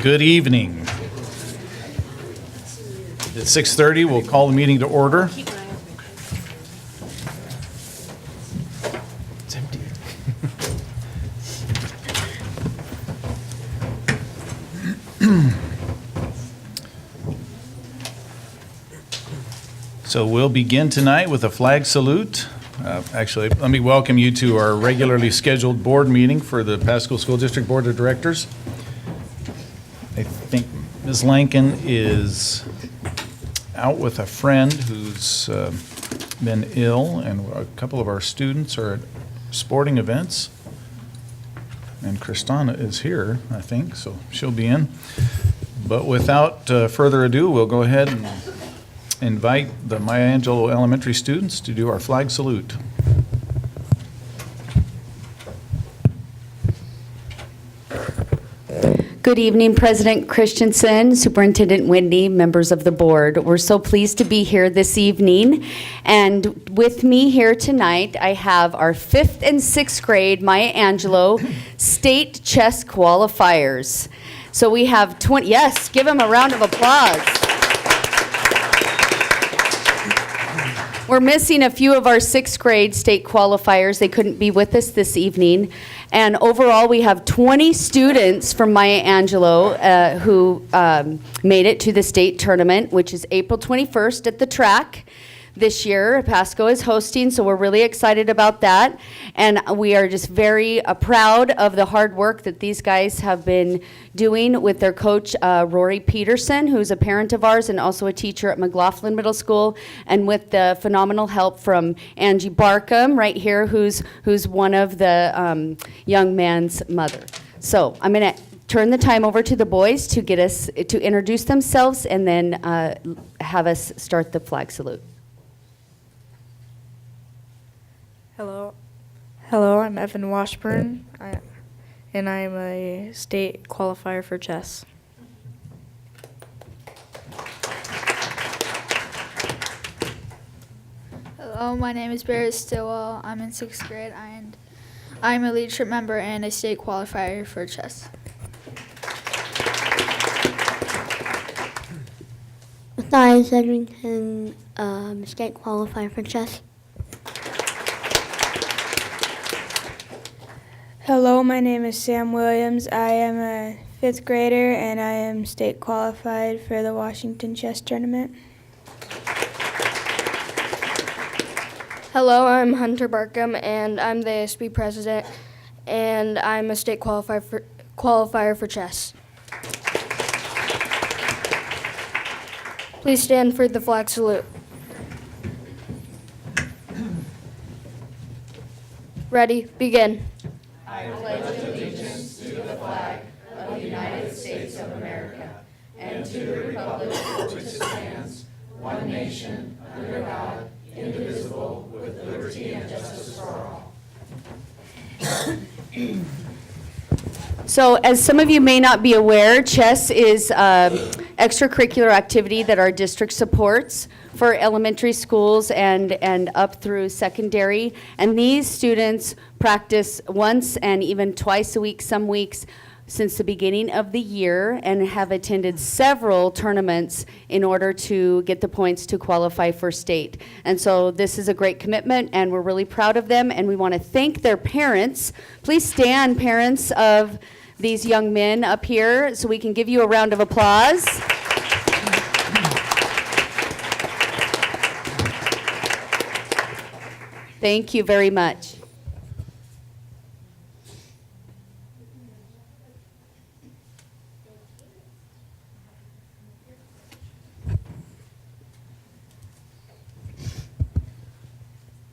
Good evening. At 6:30, we'll call the meeting to order. It's empty. So we'll begin tonight with a flag salute. Actually, let me welcome you to our regularly scheduled board meeting for the Pasco School District Board of Directors. I think Ms. Lankin is out with a friend who's been ill, and a couple of our students are at sporting events. And Kristana is here, I think, so she'll be in. But without further ado, we'll go ahead and invite the Maya Angelou Elementary students to do our flag salute. Good evening, President Christensen, Superintendent Wendy, members of the board. We're so pleased to be here this evening. And with me here tonight, I have our 5th and 6th grade Maya Angelou state chess qualifiers. So we have 20, yes, give them a round of applause. We're missing a few of our 6th grade state qualifiers. They couldn't be with us this evening. And overall, we have 20 students from Maya Angelou who made it to the state tournament, which is April 21st at the track. This year, Pasco is hosting, so we're really excited about that. And we are just very proud of the hard work that these guys have been doing with their coach, Rory Peterson, who's a parent of ours and also a teacher at McLaughlin Middle School, and with the phenomenal help from Angie Barkham right here, who's one of the young man's mother. So I'm going to turn the time over to the boys to get us to introduce themselves and then have us start the flag salute. Hello, I'm Evan Washburn, and I'm a state qualifier for chess. Hello, my name is Barrett Stillwell. I'm in 6th grade, and I'm a leadership member and a state qualifier for chess. Matthias Edrington, state qualifier for chess. Hello, my name is Sam Williams. I am a 5th grader and I am state qualified for the Washington Chess Tournament. Hello, I'm Hunter Barkham and I'm the ASB president and I'm a state qualifier for chess. Please stand for the flag salute. Ready, begin. I pledge allegiance to the flag of the United States of America and to the republic for which it stands, one nation, under God, indivisible, with liberty and justice for all. So, as some of you may not be aware, chess is extracurricular activity that our district supports for elementary schools and up through secondary. And these students practice once and even twice a week, some weeks, since the beginning of the year, and have attended several tournaments in order to get the points to qualify for state. And so this is a great commitment, and we're really proud of them, and we want to thank their parents. Please stand, parents of these young men up here, so we can give you a round of applause. Thank you very much.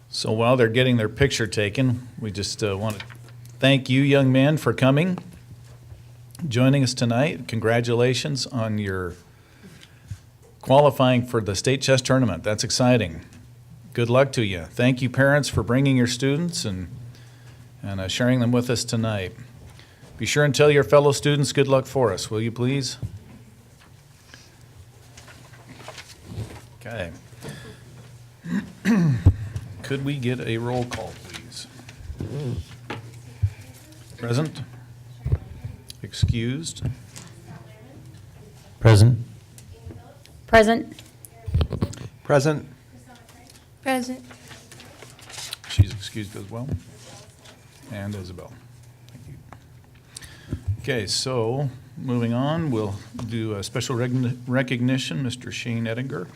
So while they're getting their picture taken, we just want to thank you, young men, for coming, joining us tonight. Congratulations on your qualifying for the state chess tournament. That's exciting. Good luck to you. Thank you, parents, for bringing your students and sharing them with us tonight. Be sure and tell your fellow students good luck for us, will you please? Okay. Could we get a roll call, please? Present? Excused? Present. Present. Present. Present. She's excused as well. And Isabel. Thank you. Okay, so moving on, we'll do a special recognition, Mr. Shane Ettinger.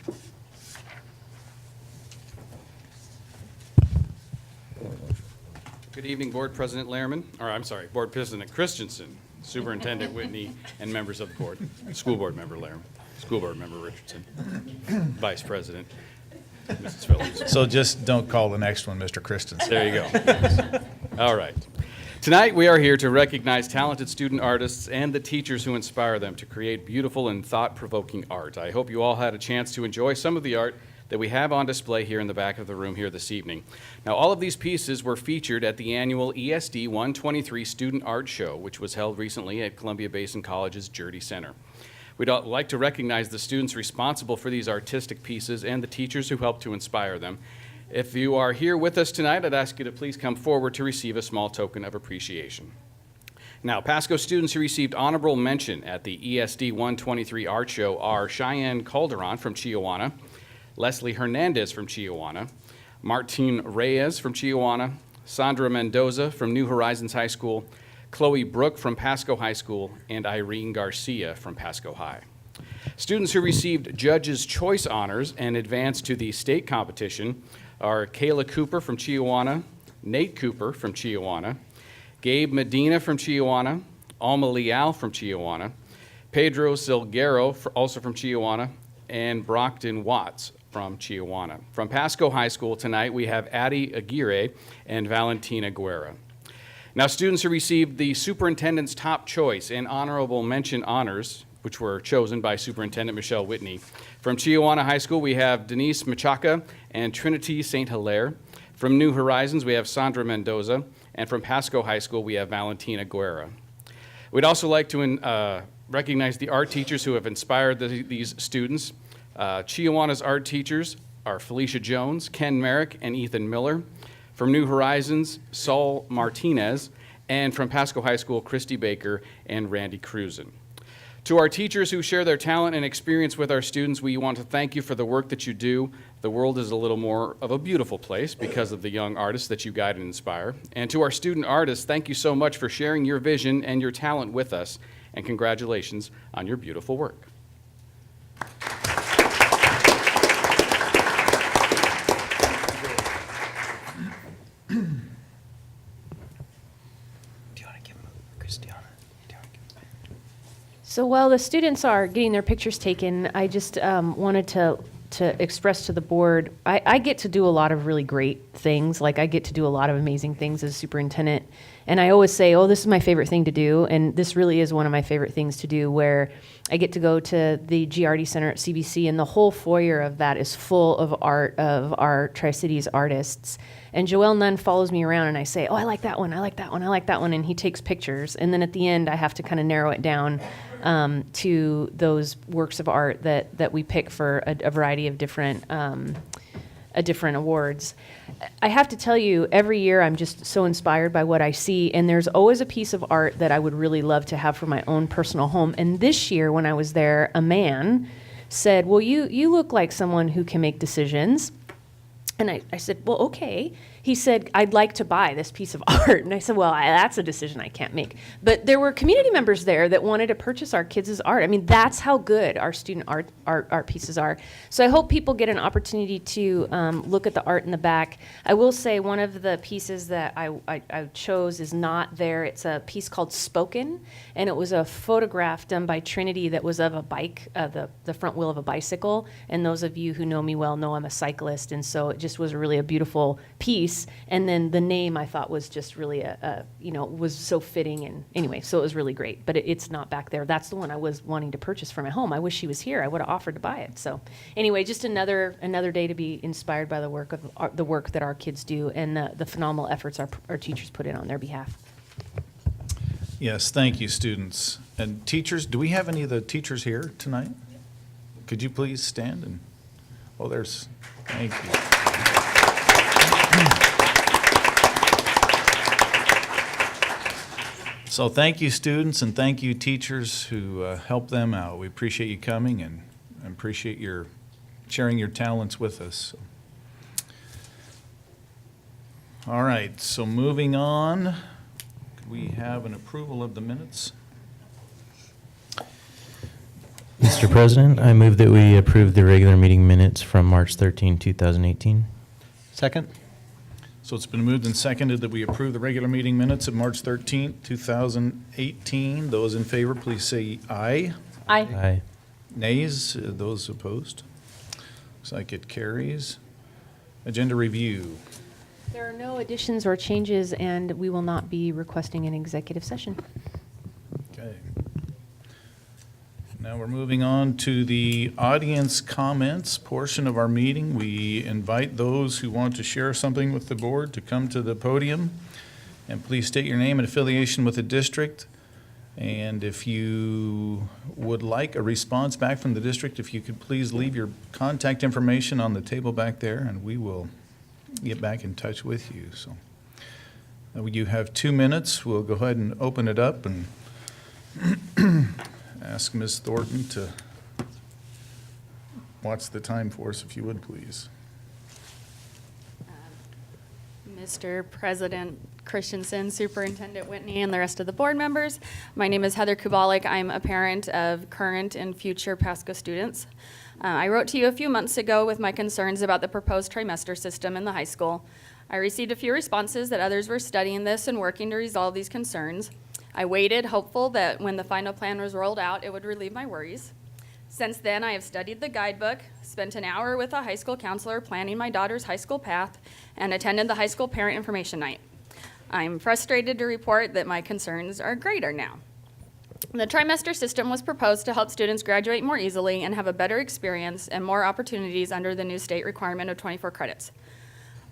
Good evening, Board President Lehrman, or I'm sorry, Board President Christensen, Superintendent Whitney, and members of the board. School Board Member Lehrman, School Board Member Richardson, Vice President Mrs. Phillips. So just don't call the next one Mr. Christensen. There you go. All right. Tonight, we are here to recognize talented student artists and the teachers who inspire them to create beautiful and thought-provoking art. I hope you all had a chance to enjoy some of the art that we have on display here in the back of the room here this evening. Now, all of these pieces were featured at the annual ESD 123 Student Art Show, which was held recently at Columbia Basin College's Jurdy Center. We'd like to recognize the students responsible for these artistic pieces and the teachers who helped to inspire them. If you are here with us tonight, I'd ask you to please come forward to receive a small token of appreciation. Now, Pasco students who received honorable mention at the ESD 123 Art Show are Cheyenne Calderon from Chiawana, Leslie Hernandez from Chiawana, Martine Reyes from Chiawana, Sandra Mendoza from New Horizons High School, Chloe Brook from Pasco High School, and Irene Garcia from Pasco High. Students who received Judge's Choice Honors and advanced to the state competition are Kayla Cooper from Chiawana, Nate Cooper from Chiawana, Gabe Medina from Chiawana, Alma Leal from Chiawana, Pedro Silguero, also from Chiawana, and Brockton Watts from Chiawana. From Pasco High School tonight, we have Addie Aguirre and Valentina Guerra. Now, students who received the Superintendent's Top Choice and Honorable Mention Honors, which were chosen by Superintendent Michelle Whitney. From Chiawana High School, we have Denise Machaca and Trinity St. Hilaire. From New Horizons, we have Sandra Mendoza. And from Pasco High School, we have Valentina Guerra. We'd also like to recognize the art teachers who have inspired these students. Chiawana's art teachers are Felicia Jones, Ken Merrick, and Ethan Miller. From New Horizons, Saul Martinez. And from Pasco High School, Christy Baker and Randy Cruzen. To our teachers who share their talent and experience with our students, we want to thank you for the work that you do. The world is a little more of a beautiful place because of the young artists that you guide and inspire. And to our student artists, thank you so much for sharing your vision and your talent with us. And congratulations on your beautiful work. So while the students are getting their pictures taken, I just wanted to express to the board, I get to do a lot of really great things. Like I get to do a lot of amazing things as superintendent. And I always say, oh, this is my favorite thing to do. And this really is one of my favorite things to do, where I get to go to the Giardi Center at CBC, and the whole foyer of that is full of art of our Tri-Cities artists. And Joel Nunn follows me around, and I say, oh, I like that one, I like that one, I like that one. And he takes pictures. And then at the end, I have to kind of narrow it down to those works of art that we pick for a variety of different awards. I have to tell you, every year I'm just so inspired by what I see, and there's always a piece of art that I would really love to have for my own personal home. And this year, when I was there, a man said, well, you look like someone who can make decisions. And I said, well, okay. He said, I'd like to buy this piece of art. And I said, well, that's a decision I can't make. But there were community members there that wanted to purchase our kids' art. I mean, that's how good our student art pieces are. So I hope people get an opportunity to look at the art in the back. I will say one of the pieces that I chose is not there. It's a piece called Spoken, and it was a photograph done by Trinity that was of a bike, the front wheel of a bicycle. And those of you who know me well know I'm a cyclist, and so it just was really a beautiful piece. And then the name I thought was just really was so fitting. And anyway, so it was really great. But it's not back there. That's the one I was wanting to purchase for my home. I wish she was here. I would have offered to buy it. So anyway, just another day to be inspired by the work that our kids do and the phenomenal efforts our teachers put in on their behalf. Yes, thank you, students. And teachers, do we have any of the teachers here tonight? Could you please stand? And thank you. So thank you, students, and thank you, teachers who help them out. We appreciate you coming and appreciate your sharing your talents with us. All right, so moving on, could we have an approval of the minutes? Mr. President, I move that we approve the regular meeting minutes from March 13, 2018. Second? So it's been moved and seconded that we approve the regular meeting minutes of March 13th, 2018. Those in favor, please say aye. Aye. Aye. Nays, those opposed? Looks like it carries. Agenda review. There are no additions or changes, and we will not be requesting an executive session. Okay. Now we're moving on to the audience comments portion of our meeting. We invite those who want to share something with the board to come to the podium. And please state your name and affiliation with the district. And if you would like a response back from the district, if you could please leave your contact information on the table back there, and we will get back in touch with you. So you have 2 minutes. We'll go ahead and open it up and ask Ms. Thornton to watch the time for us, if you would, please. Mr. President Christensen, Superintendent Whitney, and the rest of the board members. My name is Heather Kubalik. I'm a parent of current and future Pasco students. I wrote to you a few months ago with my concerns about the proposed trimester system in the high school. I received a few responses that others were studying this and working to resolve these concerns. I waited, hopeful that when the final plan was rolled out, it would relieve my worries. Since then, I have studied the guidebook, spent an hour with a high school counselor planning my daughter's high school path, and attended the high school parent information night. I'm frustrated to report that my concerns are greater now. The trimester system was proposed to help students graduate more easily and have a better experience and more opportunities under the new state requirement of 24 credits.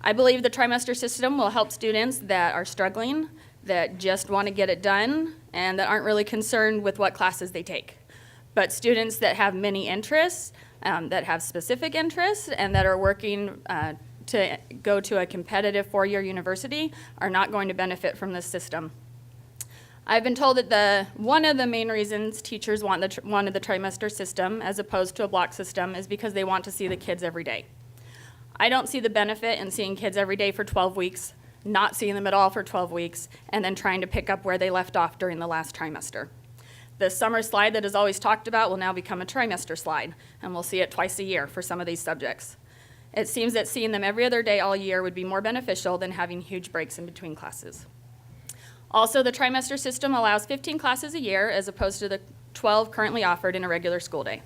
I believe the trimester system will help students that are struggling, that just want to get it done, and that aren't really concerned with what classes they take. But students that have many interests, that have specific interests, and that are working to go to a competitive four-year university are not going to benefit from this system. I've been told that one of the main reasons teachers wanted the trimester system as opposed to a block system is because they want to see the kids every day. I don't see the benefit in seeing kids every day for 12 weeks, not seeing them at all for 12 weeks, and then trying to pick up where they left off during the last trimester. The summer slide that is always talked about will now become a trimester slide, and we'll see it twice a year for some of these subjects. It seems that seeing them every other day all year would be more beneficial than having huge breaks in between classes. Also, the trimester system allows 15 classes a year as opposed to the 12 currently offered in a regular school day.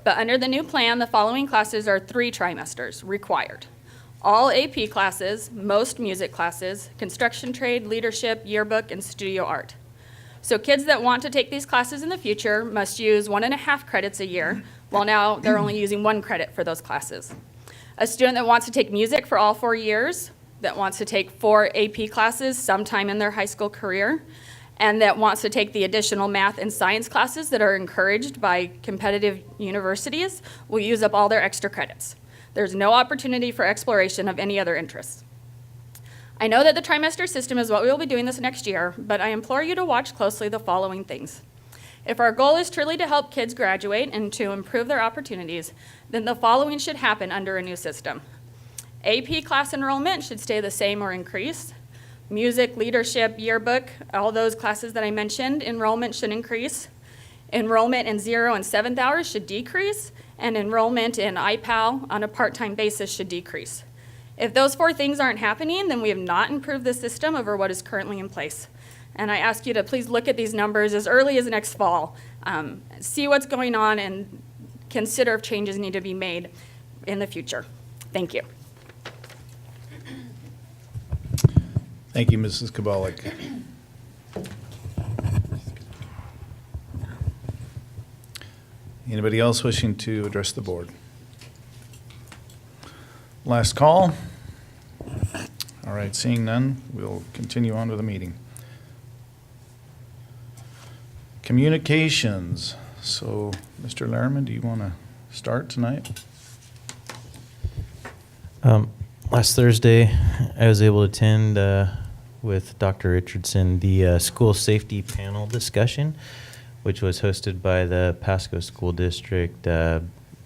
But under the new plan, the following classes are 3 trimesters required. All AP classes, most music classes, construction trade, leadership, yearbook, and studio art. So kids that want to take these classes in the future must use 1.5 credits a year, while now they're only using 1 credit for those classes. A student that wants to take music for all 4 years, that wants to take 4 AP classes sometime in their high school career, and that wants to take the additional math and science classes that are encouraged by competitive universities will use up all their extra credits. There's no opportunity for exploration of any other interests. I know that the trimester system is what we will be doing this next year, but I implore you to watch closely the following things. If our goal is truly to help kids graduate and to improve their opportunities, then the following should happen under a new system. AP class enrollment should stay the same or increase. Music, leadership, yearbook, all those classes that I mentioned, enrollment should increase. Enrollment in 0 and 7th hours should decrease, and enrollment in IPAL on a part-time basis should decrease. If those 4 things aren't happening, then we have not improved the system over what is currently in place. And I ask you to please look at these numbers as early as next fall, see what's going on, and consider if changes need to be made in the future. Thank you. Thank you, Mrs. Kubalik. Anybody else wishing to address the board? Last call. All right, seeing none, we'll continue on with the meeting. Communications. So, Mr. Lehrman, do you want to start tonight? Last Thursday, I was able to attend with Dr. Richardson the school safety panel discussion, which was hosted by the Pasco School District,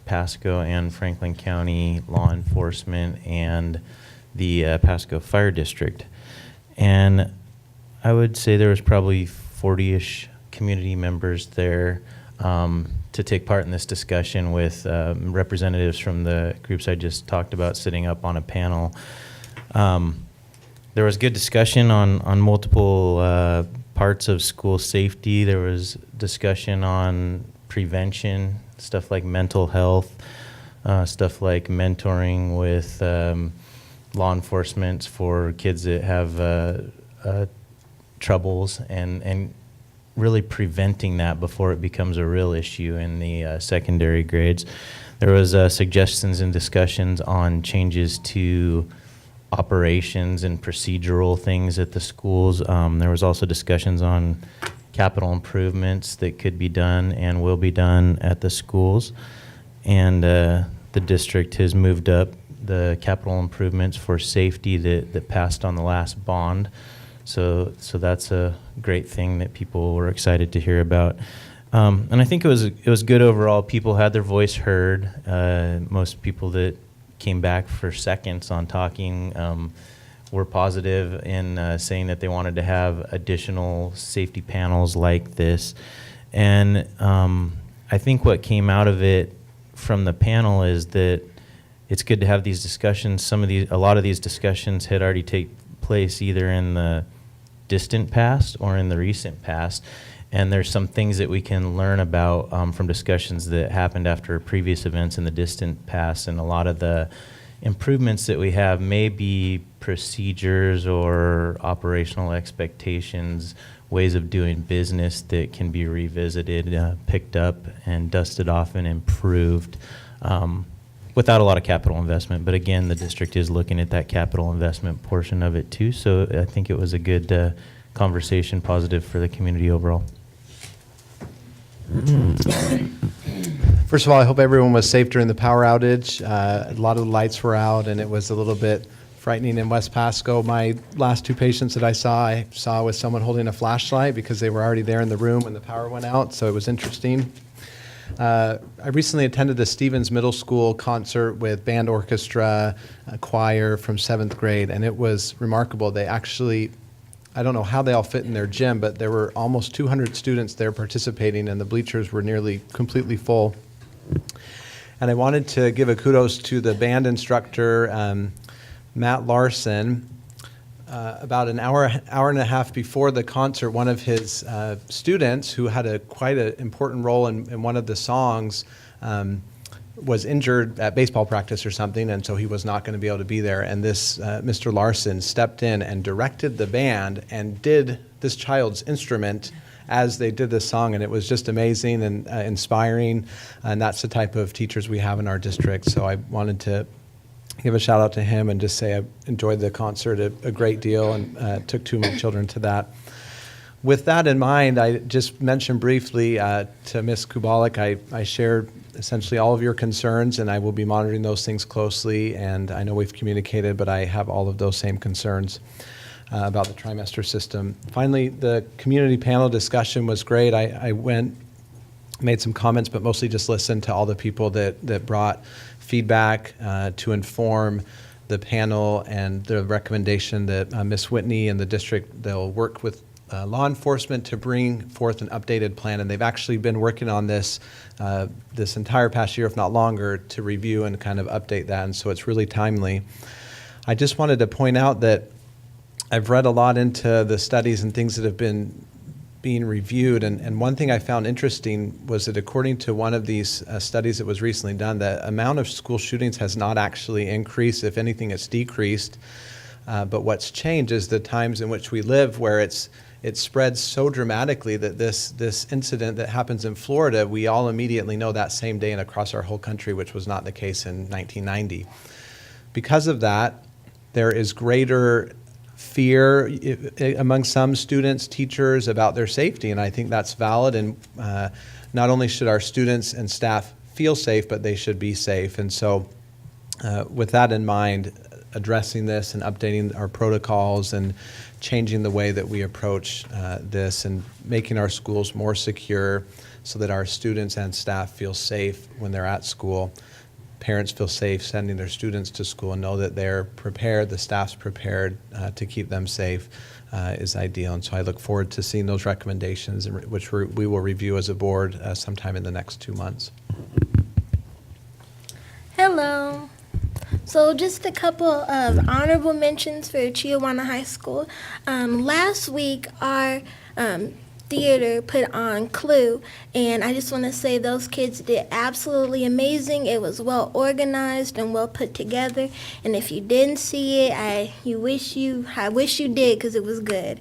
Pasco and Franklin County Law Enforcement, and the Pasco Fire District. And I would say there was probably 40-ish community members there to take part in this discussion, with representatives from the groups I just talked about sitting up on a panel. There was good discussion on multiple parts of school safety. There was discussion on prevention, stuff like mental health, stuff like mentoring with law enforcement for kids that have troubles, and really preventing that before it becomes a real issue in the secondary grades. There was suggestions and discussions on changes to operations and procedural things at the schools. There was also discussions on capital improvements that could be done and will be done at the schools. And the district has moved up the capital improvements for safety that passed on the last bond. So that's a great thing that people were excited to hear about. And I think it was good overall. People had their voice heard. Most people that came back for seconds on talking were positive in saying that they wanted to have additional safety panels like this. And I think what came out of it from the panel is that it's good to have these discussions. A lot of these discussions had already taken place either in the distant past or in the recent past, and there's some things that we can learn about from discussions that happened after previous events in the distant past. And a lot of the improvements that we have may be procedures or operational expectations, ways of doing business that can be revisited, picked up and dusted off and improved without a lot of capital investment. But again, the district is looking at that capital investment portion of it too. So I think it was a good conversation, positive for the community overall. First of all, I hope everyone was safe during the power outage. A lot of the lights were out, and it was a little bit frightening in West Pasco. My last two patients that I saw with someone holding a flashlight because they were already there in the room when the power went out, so it was interesting. I recently attended the Stevens Middle School concert with band orchestra, a choir from 7th grade, and it was remarkable. They actually, I don't know how they all fit in their gym, but there were almost 200 students there participating, and the bleachers were nearly completely full. And I wanted to give a kudos to the band instructor, Matt Larson. About an hour and a half before the concert, one of his students, who had quite an important role in one of the songs, was injured at baseball practice or something, and so he was not going to be able to be there. And this Mr. Larson stepped in and directed the band and did this child's instrument as they did this song, and it was just amazing and inspiring. And that's the type of teachers we have in our district. So I wanted to give a shout out to him and just say I enjoyed the concert a great deal, and took two of my children to that. With that in mind, I just mentioned briefly to Ms. Kubalik, I shared essentially all of your concerns, and I will be monitoring those things closely. And I know we've communicated, but I have all of those same concerns about the trimester system. Finally, the community panel discussion was great. I made some comments, but mostly just listened to all the people that brought feedback to inform the panel, and the recommendation that Ms. Whitney and the district, they'll work with law enforcement to bring forth an updated plan. And they've actually been working on this this entire past year, if not longer, to review and kind of update that. And so it's really timely. I just wanted to point out that I've read a lot into the studies and things that have been being reviewed, and one thing I found interesting was that according to one of these studies that was recently done, the amount of school shootings has not actually increased. If anything, it's decreased. But what's changed is the times in which we live, where it spreads so dramatically that this incident that happens in Florida, we all immediately know that same day and across our whole country, which was not the case in 1990. Because of that, there is greater fear among some students, teachers, about their safety, and I think that's valid. And not only should our students and staff feel safe, but they should be safe. And so with that in mind, addressing this and updating our protocols and changing the way that we approach this and making our schools more secure so that our students and staff feel safe when they're at school. Parents feel safe sending their students to school and know that they're prepared, the staff's prepared to keep them safe is ideal. And so I look forward to seeing those recommendations, which we will review as a board sometime in the next 2 months. Hello. So just a couple of honorable mentions for Chiawana High School. Last week, our theater put on Clue, and I just want to say those kids did absolutely amazing. It was well organized and well put together, and if you didn't see it, I wish you did, because it was good.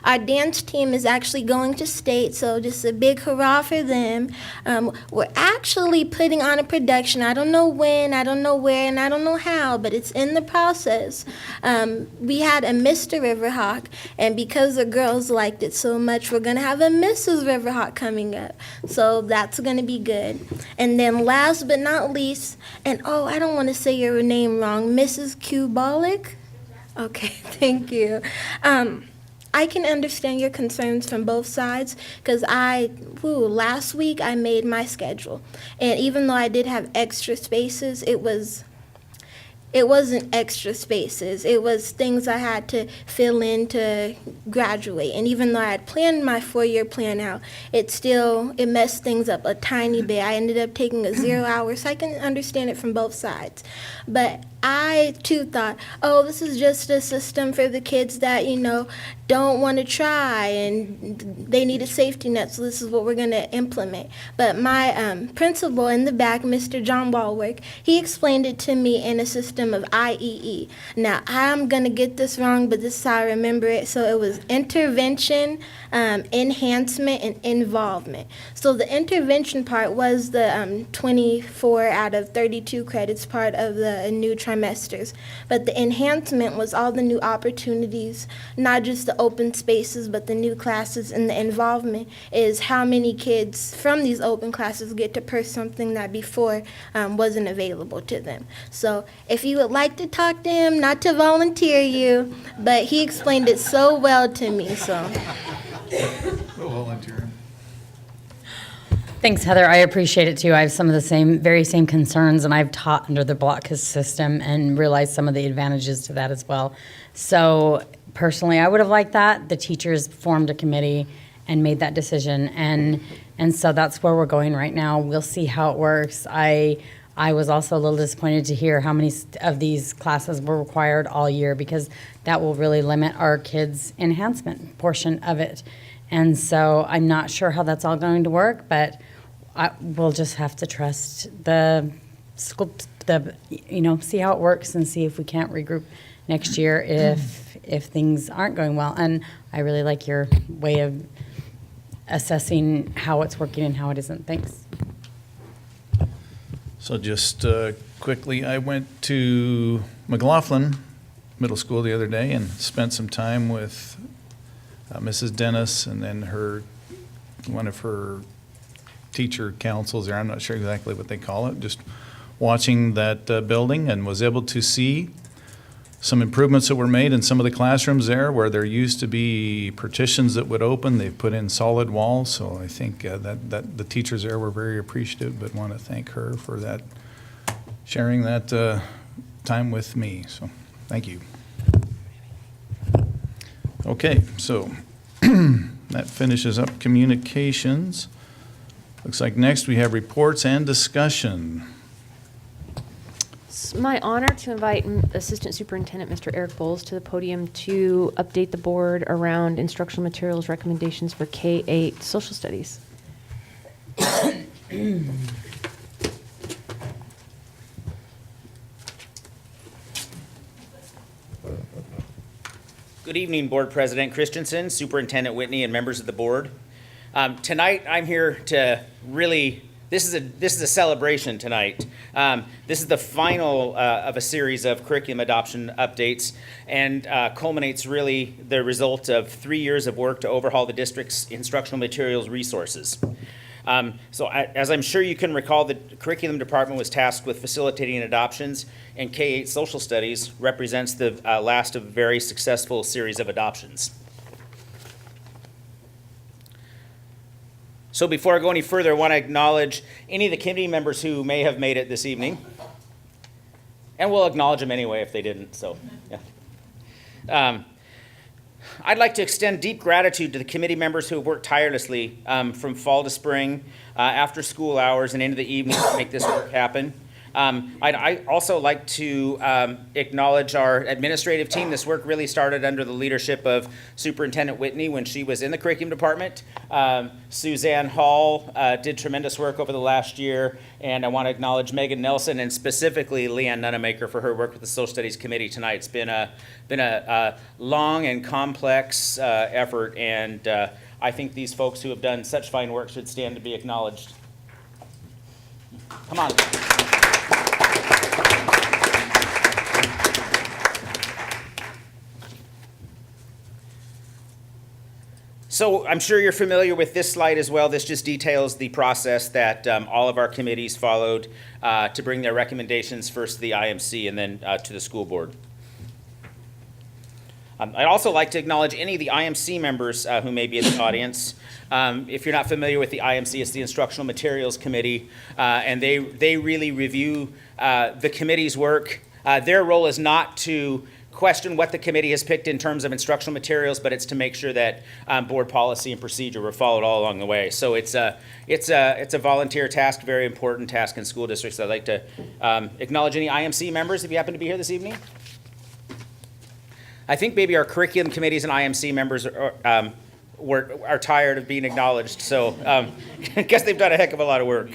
Our dance team is actually going to state, so just a big hurrah for them. We're actually putting on a production. I don't know when, I don't know where, and I don't know how, but it's in the process. We had a Mr. Riverhawk, and because the girls liked it so much, we're going to have a Mrs. Riverhawk coming up. So that's going to be good. And then last but not least, and I don't want to say your name wrong, Mrs. Kubalik? Okay, thank you. I can understand your concerns from both sides, because last week I made my schedule. And even though I did have extra spaces, it wasn't extra spaces. It was things I had to fill in to graduate. And even though I had planned my 4-year plan out, it messed things up a tiny bit. I ended up taking a 0 hour, so I can understand it from both sides. But I, too, thought, this is just a system for the kids that, don't want to try, and they need a safety net, so this is what we're going to implement. But my principal in the back, Mr. John Walwork, he explained it to me in a system of IEE. Now, I'm going to get this wrong, but this is how I remember it. So it was intervention, enhancement, and involvement. So the intervention part was the 24 out of 32 credits part of the new trimesters. But the enhancement was all the new opportunities, not just the open spaces, but the new classes. And the involvement is how many kids from these open classes get to pursue something that before wasn't available to them. So if you would like to talk to him, not to volunteer you, but he explained it so well to me, so. We'll volunteer. Thanks, Heather. I appreciate it too. I have some of the very same concerns, and I've taught under the Blockus system and realized some of the advantages to that as well. So personally, I would have liked that. The teachers formed a committee and made that decision, and so that's where we're going right now. We'll see how it works. I was also a little disappointed to hear how many of these classes were required all year, because that will really limit our kids' enhancement portion of it. And so I'm not sure how that's all going to work, but we'll just have to trust the school, see how it works and see if we can't regroup next year if things aren't going well. And I really like your way of assessing how it's working and how it isn't. Thanks. So just quickly, I went to McLaughlin Middle School the other day and spent some time with Mrs. Dennis and then one of her teacher councils there. I'm not sure exactly what they call it. Just watching that building, and was able to see some improvements that were made in some of the classrooms there where there used to be partitions that would open. They've put in solid walls, so I think that the teachers there were very appreciative, but want to thank her for that, sharing that time with me. So thank you. Okay, so that finishes up communications. Looks like next we have reports and discussion. It's my honor to invite Assistant Superintendent Mr. Eric Bowles to the podium to update the board around instructional materials recommendations for K-8 social studies. Good evening, Board President Christensen, Superintendent Whitney, and members of the board. Tonight, I'm here to really, this is a celebration tonight. This is the final of a series of curriculum adoption updates, and culminates really the result of 3 years of work to overhaul the district's instructional materials resources. As I'm sure you can recall, the curriculum department was tasked with facilitating adoptions, and K-8 social studies represents the last of a very successful series of adoptions. So before I go any further, I want to acknowledge any of the committee members who may have made it this evening. And we'll acknowledge them anyway if they didn't, so, yeah. I'd like to extend deep gratitude to the committee members who have worked tirelessly from fall to spring, after school hours and into the evening to make this work happen. I'd also like to acknowledge our administrative team. This work really started under the leadership of Superintendent Whitney when she was in the curriculum department. Suzanne Hall did tremendous work over the last year, and I want to acknowledge Megan Nelson and specifically Leanne Nunemaker for her work with the Social Studies Committee tonight. It's been a long and complex effort, and I think these folks who have done such fine work should stand to be acknowledged. Come on. So I'm sure you're familiar with this slide as well. This just details the process that all of our committees followed to bring their recommendations first to the IMC and then to the school board. I'd also like to acknowledge any of the IMC members who may be in the audience. If you're not familiar with the IMC, it's the Instructional Materials Committee, and they really review the committee's work. Their role is not to question what the committee has picked in terms of instructional materials, but it's to make sure that board policy and procedure were followed all along the way. So it's a volunteer task, very important task in school districts. I'd like to acknowledge any IMC members if you happen to be here this evening. I think maybe our curriculum committees and IMC members are tired of being acknowledged, so I guess they've done a heck of a lot of work.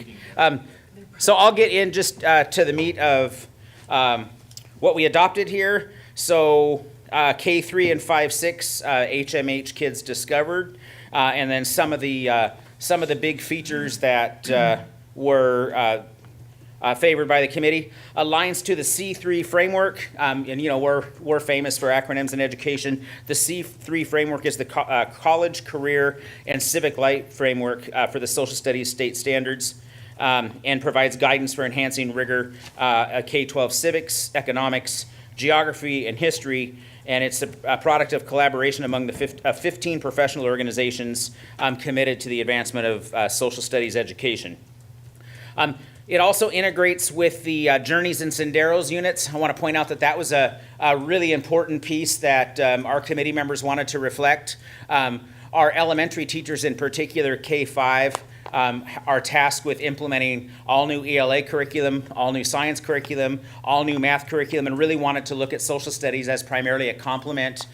So I'll get in just to the meat of what we adopted here. So K3 and 5-6 HMH kids discovered, and then some of the big features that were favored by the committee. Aligns to the C3 framework, and you know we're famous for acronyms in education. The C3 framework is the college, career, and civic life framework for the social studies state standards, and provides guidance for enhancing rigor, K-12 civics, economics, geography, and history, and it's a product of collaboration among the 15 professional organizations committed to the advancement of social studies education. It also integrates with the Journeys and Senderos units. I want to point out that that was a really important piece that our committee members wanted to reflect. Our elementary teachers in particular, K-5, are tasked with implementing all new ELA curriculum, all new science curriculum, all new math curriculum, and really wanted to look at social studies as primarily a complement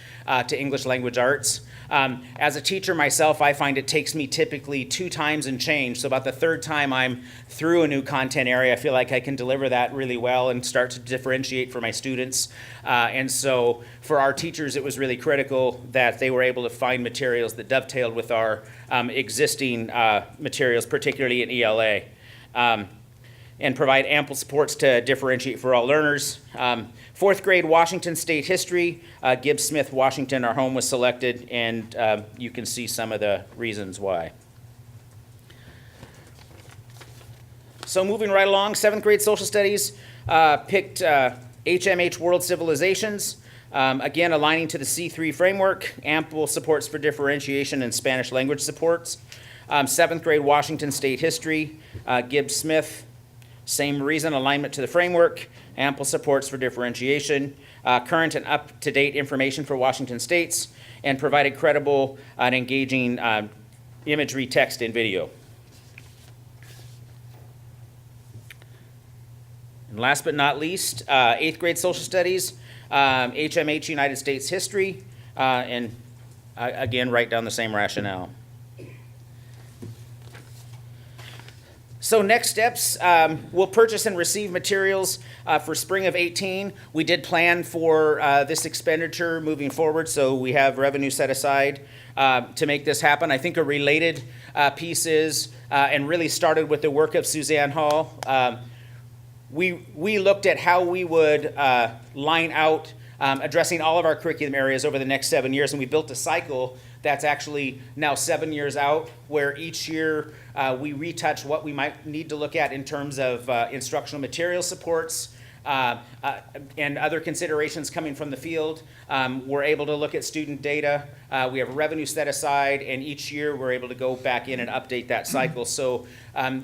to English language arts. As a teacher myself, I find it takes me typically 2 times and change. So about the 3rd time I'm through a new content area, I feel like I can deliver that really well and start to differentiate for my students. And so for our teachers, it was really critical that they were able to find materials that dovetailed with our existing materials, particularly in ELA. And provide ample supports to differentiate for all learners. 4th grade Washington State History, Gibbs Smith, Washington, our home was selected, and you can see some of the reasons why. So moving right along, 7th grade Social Studies picked HMH World Civilizations, again aligning to the C3 framework, ample supports for differentiation and Spanish language supports. 7th grade Washington State History, Gibbs Smith, same reason, alignment to the framework, ample supports for differentiation, current and up-to-date information for Washington States, and provided credible and engaging imagery, text, and video. And last but not least, 8th grade Social Studies, HMH United States History, and again, write down the same rationale. So next steps, we'll purchase and receive materials for spring of 18. We did plan for this expenditure moving forward, so we have revenue set aside to make this happen. I think a related piece is, and really started with the work of Suzanne Hall, we looked at how we would line out addressing all of our curriculum areas over the next 7 years. And we built a cycle that's actually now 7 years out, where each year we retouch what we might need to look at in terms of instructional material supports, and other considerations coming from the field. We're able to look at student data. We have revenue set aside, and each year we're able to go back in and update that cycle. So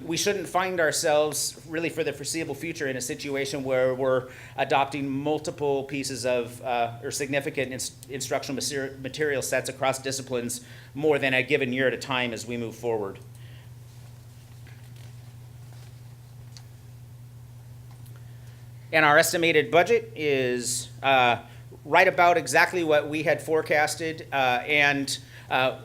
we shouldn't find ourselves really for the foreseeable future in a situation where we're adopting multiple pieces of or significant instructional material sets across disciplines more than a given year at a time as we move forward. And our estimated budget is right about exactly what we had forecasted.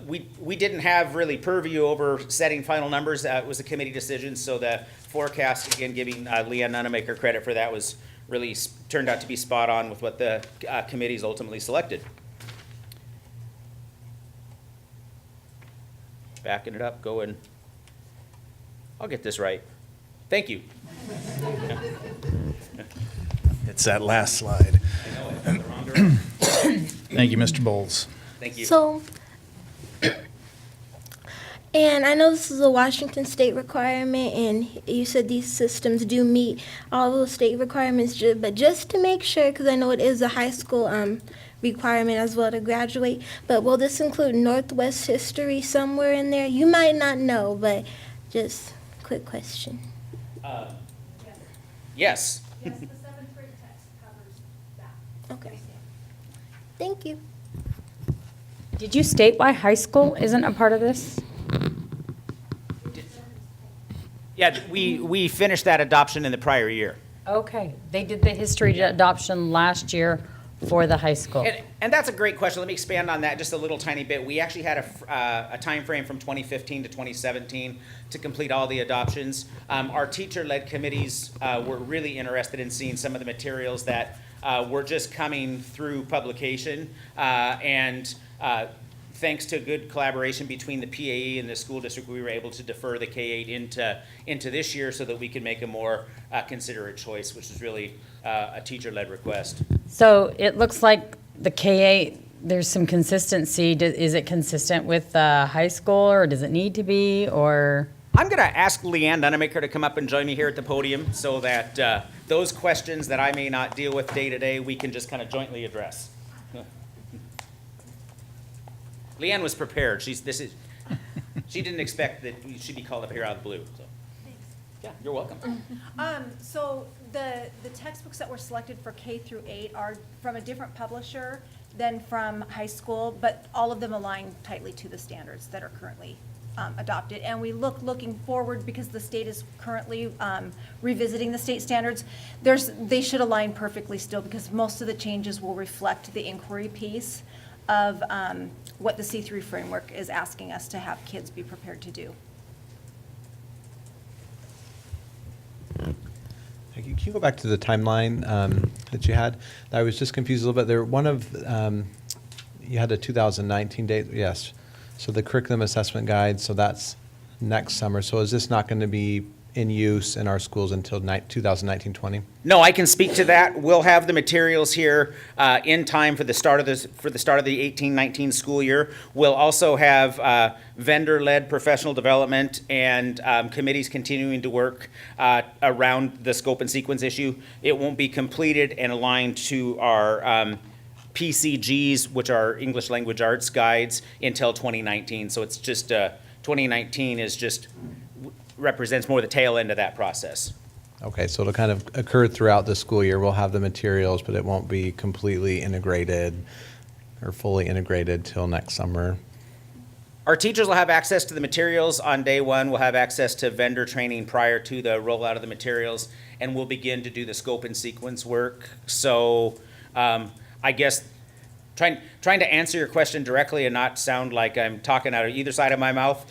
We didn't have really purview over setting final numbers. It was a committee decision, so the forecast, again, giving Leanne Nunemaker credit for that, was really turned out to be spot on with what the committees ultimately selected. Backing it up, going. I'll get this right. Thank you. It's that last slide. Thank you, Mr. Bowles. Thank you. So, and I know this is a Washington State requirement, and you said these systems do meet all those state requirements, but just to make sure, because I know it is a high school requirement as well to graduate, but will this include Northwest history somewhere in there? You might not know, but just quick question. Yes. Yes, the 7th grade text covers that. Okay. Thank you. Did you state why high school isn't a part of this? Yeah, we finished that adoption in the prior year. Okay, they did the history adoption last year for the high school. And that's a great question. Let me expand on that just a little tiny bit. We actually had a time frame from 2015 to 2017 to complete all the adoptions. Our teacher-led committees were really interested in seeing some of the materials that were just coming through publication. Thanks to good collaboration between the PAE and the school district, we were able to defer the K-8 into this year so that we could make a more considerate choice, which is really a teacher-led request. So it looks like the K-8, there's some consistency. Is it consistent with high school, or does it need to be, or? I'm going to ask Leanne Nunemaker to come up and join me here at the podium so that those questions that I may not deal with day to day, we can just kind of jointly address. Leanne was prepared. She didn't expect that she'd be called up here out of the blue. So. Yeah, you're welcome. So the textbooks that were selected for K through 8 are from a different publisher than from high school, but all of them align tightly to the standards that are currently adopted. And we looking forward, because the state is currently revisiting the state standards. They should align perfectly still, because most of the changes will reflect the inquiry piece of what the C3 framework is asking us to have kids be prepared to do. Can you go back to the timeline that you had? I was just confused a little bit. You had a 2019 date, yes. So the curriculum assessment guide, so that's next summer. So is this not going to be in use in our schools until 2019-20? No, I can speak to that. We'll have the materials here in time for the start of the 18-19 school year. We'll also have vendor-led professional development and committees continuing to work around the scope and sequence issue. It won't be completed and aligned to our PCGs, which are English Language Arts guides, until 2019. So it's just 2019 is just represents more the tail end of that process. Okay, so it'll kind of occur throughout the school year. We'll have the materials, but it won't be completely integrated or fully integrated till next summer. Our teachers will have access to the materials on day one. We'll have access to vendor training prior to the rollout of the materials, and we'll begin to do the scope and sequence work. So I guess trying to answer your question directly and not sound like I'm talking out of either side of my mouth,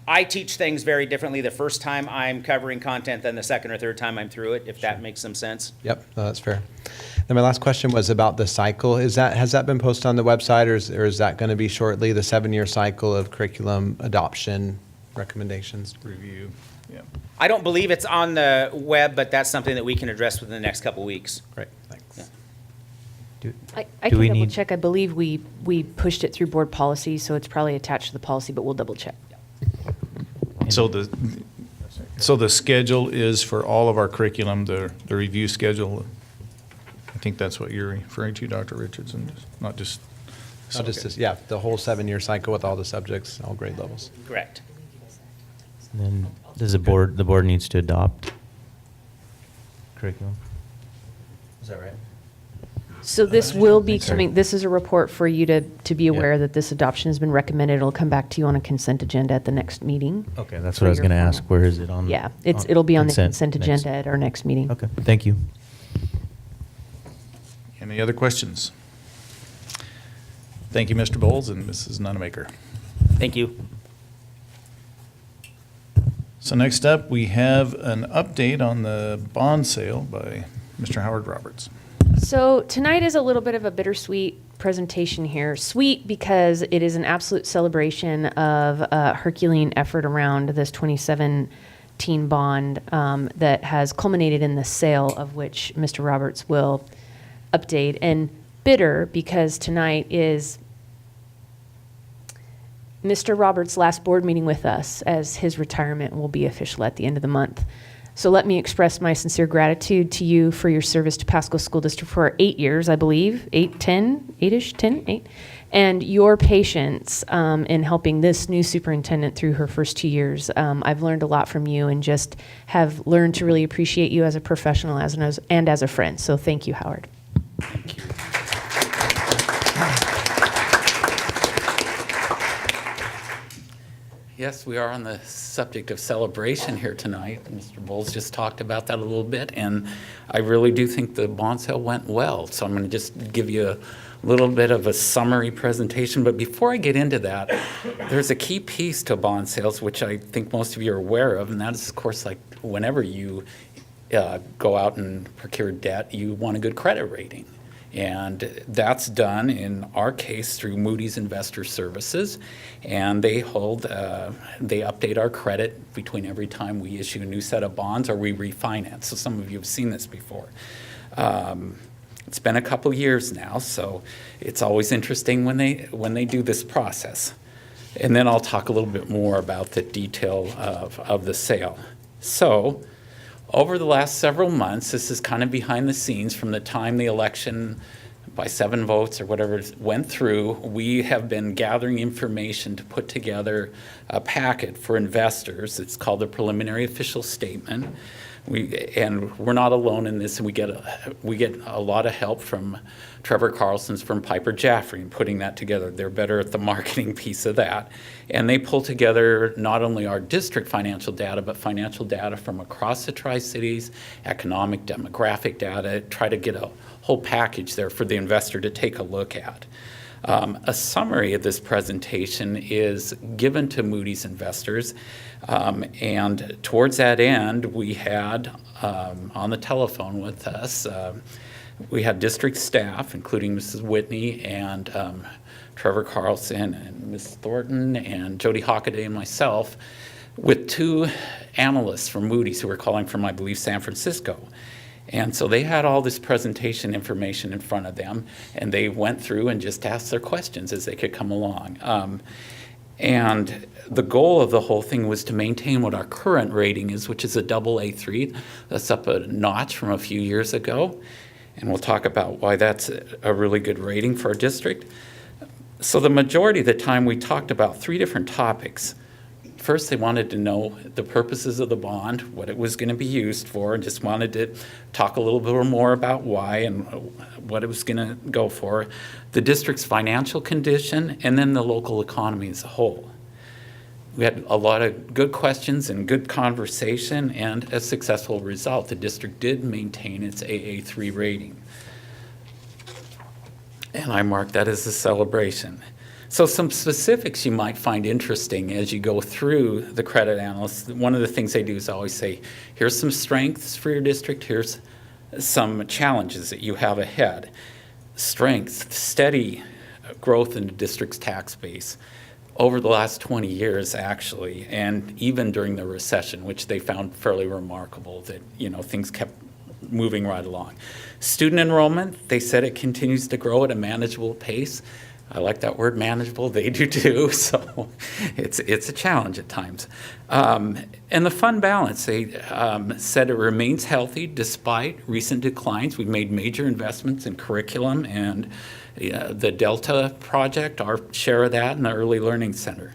I teach things very differently the first time I'm covering content than the second or third time I'm through it, if that makes some sense. Yep, no, that's fair. Then my last question was about the cycle. Has that been posted on the website, or is that going to be shortly, the 7-year cycle of curriculum adoption recommendations? Review, yeah. I don't believe it's on the web, but that's something that we can address within the next couple weeks. Great, thanks. Yeah. I Do can we double need- check. I believe we pushed it through board policy, so it's probably attached to the policy, but we'll double check. So the schedule is for all of our curriculum, the review schedule. I think that's what you're referring to, Dr. Richardson, not just. Not just this, yeah, the whole 7-year cycle with all the subjects, all grade levels. Correct. And then does the board needs to adopt curriculum? Is that right? So this will be think so. coming, this is a report for you to be aware that this adoption has been recommended. It'll come back to you on a consent agenda at the next meeting. Okay, that's for what I was your going to ask. formal- Where is it on? Yeah, it'll be on the consent next- agenda at our next meeting. Okay, thank you. Any other questions? Thank you, Mr. Bowles and Mrs. Nunemaker. Thank you. So next up, we have an update on the bond sale by Mr. Howard Roberts. So tonight is a little bit of a bittersweet presentation here. Sweet because it is an absolute celebration of a Herculean effort around this 2017 bond that has culminated in the sale, of which Mr. Roberts will update. And bitter because tonight is Mr. Roberts' last board meeting with us, as his retirement will be official at the end of the month. So let me express my sincere gratitude to you for your service to Pasco School District for 8 years, I believe, 8-ish, 10, 8, and your patience in helping this new superintendent through her first 2 years. I've learned a lot from you and just have learned to really appreciate you as a professional and as a friend. So thank you, Howard. Thank you. Yes, we are on the subject of celebration here tonight. Mr. Bowles just talked about that a little bit, and I really do think the bond sale went well. So I'm going to just give you a little bit of a summary presentation. But before I get into that, there's a key piece to bond sales, which I think most of you are aware of, and that is, of course, like whenever you go out and procure debt, you want a good credit rating. And that's done, in our case, through Moody's Investor Services. And they update our credit between every time we issue a new set of bonds or we refinance. So some of you have seen this before. It's been a couple years now, so it's always interesting when they do this process. And then I'll talk a little bit more about the detail of the sale. So, over the last several months, this is kind of behind the scenes from the time the election by 7 votes or whatever went through, we have been gathering information to put together a packet for investors. It's called the Preliminary Official Statement. And we're not alone in this, and we get a lot of help from Trevor Carlson's from Piper Jaffray in putting that together. They're better at the marketing piece of that. And they pull together not only our district financial data, but financial data from across the Tri-Cities, economic, demographic data, try to get a whole package there for the investor to take a look at. A summary of this presentation is given to Moody's investors, and towards that end, we had on the telephone with us, we had district staff, including Mrs. Whitney and Trevor Carlson and Ms. Thornton and Jody Hockaday and myself, with 2 analysts from Moody's who were calling from, I believe, San Francisco. And so they had all this presentation information in front of them, and they went through and just asked their questions as they could come along. And the goal of the whole thing was to maintain what our current rating is, which is a AA3. That's up a notch from a few years ago. And we'll talk about why that's a really good rating for our district. So the majority of the time we talked about 3 different topics. First, they wanted to know the purposes of the bond, what it was going to be used for, and just wanted to talk a little bit more about why and what it was going to go for, the district's financial condition, and then the local economy as a whole. We had a lot of good questions and good conversation and a successful result. The district did maintain its AA3 rating. And I mark that as a celebration. So some specifics you might find interesting as you go through the credit analysts. One of the things they do is always say, here's some strengths for your district, here's some challenges that you have ahead. Strength, steady growth in the district's tax base over the last 20 years, actually, and even during the recession, which they found fairly remarkable that, things kept moving right along. Student enrollment, they said it continues to grow at a manageable pace. I like that word manageable, they do too, so it's a challenge at times. And the fund balance, they said it remains healthy despite recent declines. We've made major investments in curriculum and the Delta project, our share of that, and the Early Learning Center.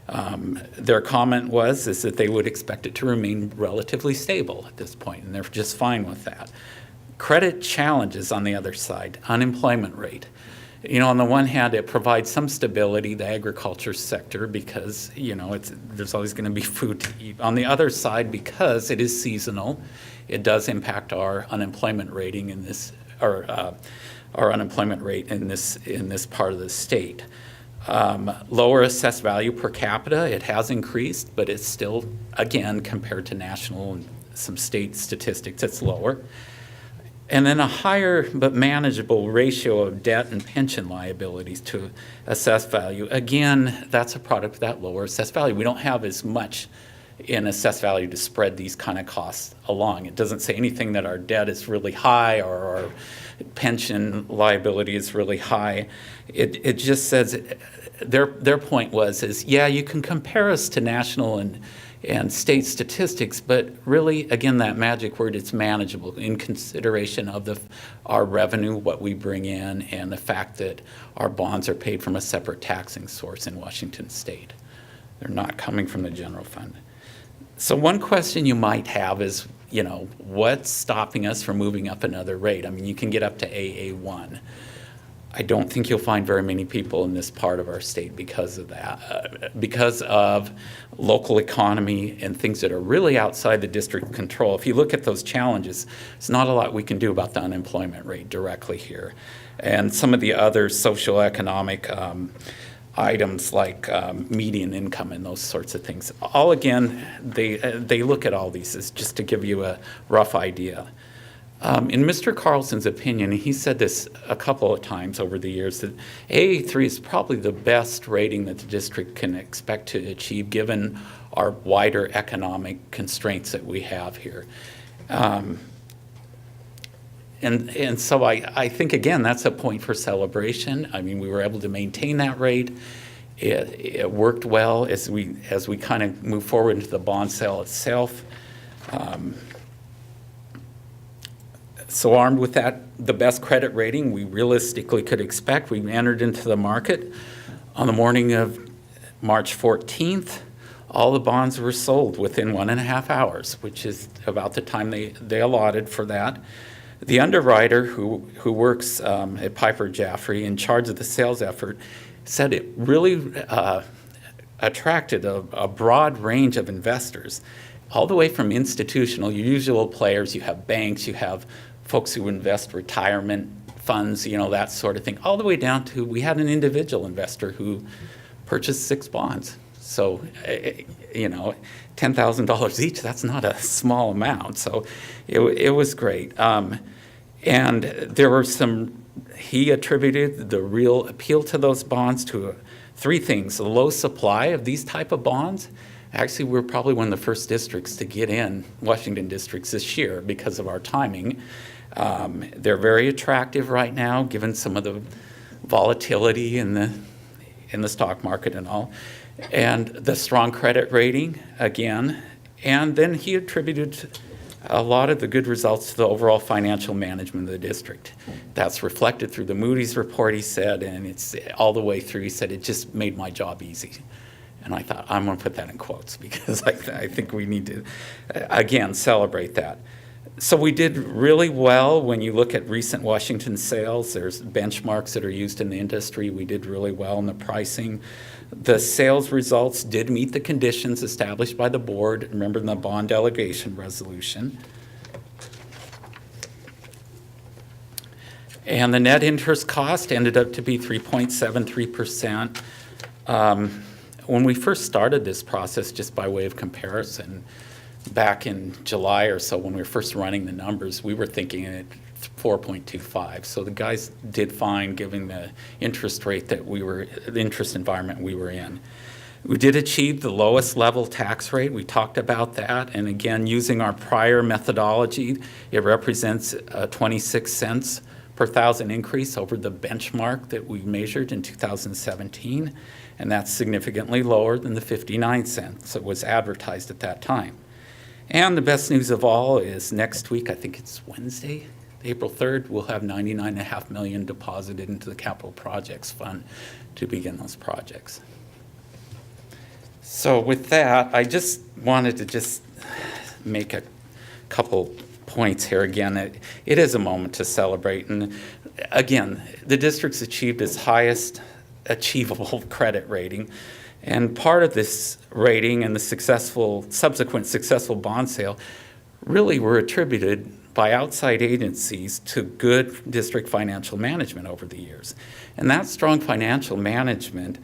Their comment is that they would expect it to remain relatively stable at this point, and they're just fine with that. Credit challenges on the other side, unemployment rate. On the one hand, it provides some stability, the agriculture sector, because, there's always going to be food to eat. On the other side, because it is seasonal, it does impact our unemployment rating in this, or our unemployment rate in this part of the state. Lower assessed value per capita, it has increased, but it's still, again, compared to national and some state statistics, it's lower. And then a higher but manageable ratio of debt and pension liabilities to assessed value. Again, that's a product of that lower assessed value. We don't have as much in assessed value to spread these kind of costs along. It doesn't say anything that our debt is really high or our pension liability is really high. It just says, their point is, yeah, you can compare us to national and state statistics, but really, again, that magic word, it's manageable in consideration of our revenue, what we bring in, and the fact that our bonds are paid from a separate taxing source in Washington State. They're not coming from the general fund. So one question you might have is, what's stopping us from moving up another rate? I mean, you can get up to AA1. I don't think you'll find very many people in this part of our state because of that, because of local economy and things that are really outside the district control. If you look at those challenges, there's not a lot we can do about the unemployment rate directly here. And some of the other socioeconomic items like median income and those sorts of things. All again, they look at all these as just to give you a rough idea. In Mr. Carlson's opinion, he said this a couple of times over the years, that AA3 is probably the best rating that the district can expect to achieve given our wider economic constraints that we have here. And so I think, again, that's a point for celebration. I mean, we were able to maintain that rate. It worked well as we kind of move forward into the bond sale itself. So armed with that, the best credit rating we realistically could expect, we entered into the market on the morning of March 14th. All the bonds were sold within 1.5 hours, which is about the time they allotted for that. The underwriter who works at Piper Jaffray in charge of the sales effort said it really attracted a broad range of investors, all the way from institutional, your usual players, you have banks, you have folks who invest retirement funds, that sort of thing, all the way down to, we had an individual investor who purchased 6 bonds. So, $10,000 each, that's not a small amount. So it was great. And there were he attributed the real appeal to those bonds to 3 things: the low supply of these type of bonds. Actually, we're probably one of the first districts to get in, Washington districts, this year because of our timing. They're very attractive right now, given some of the volatility in the stock market and all. And the strong credit rating, again. And then he attributed a lot of the good results to the overall financial management of the district. That's reflected through the Moody's report, he said, and it's all the way through. He said, it just made my job easy. And I thought, I'm going to put that in quotes because I think we need to, again, celebrate that. So we did really well when you look at recent Washington sales. There's benchmarks that are used in the industry. We did really well in the pricing. The sales results did meet the conditions established by the board. Remember in the bond delegation resolution. And the net interest cost ended up to be 3.73%. When we first started this process, just by way of comparison, back in July or so when we were first running the numbers, we were thinking at 4.25. So the guys did fine given the interest rate the interest environment we were in. We did achieve the lowest level tax rate. We talked about that. And again, using our prior methodology, it represents a 26 cents per thousand increase over the benchmark that we measured in 2017. And that's significantly lower than the 59 cents that was advertised at that time. And the best news of all is next week, I think it's Wednesday, April 3rd, we'll have $99.5 million deposited into the Capital Projects Fund to begin those projects. So with that, I just wanted to just make a couple points here. Again, it is a moment to celebrate. And again, the district's achieved its highest achievable credit rating. And part of this rating and the subsequent successful bond sale really were attributed by outside agencies to good district financial management over the years. And that strong financial management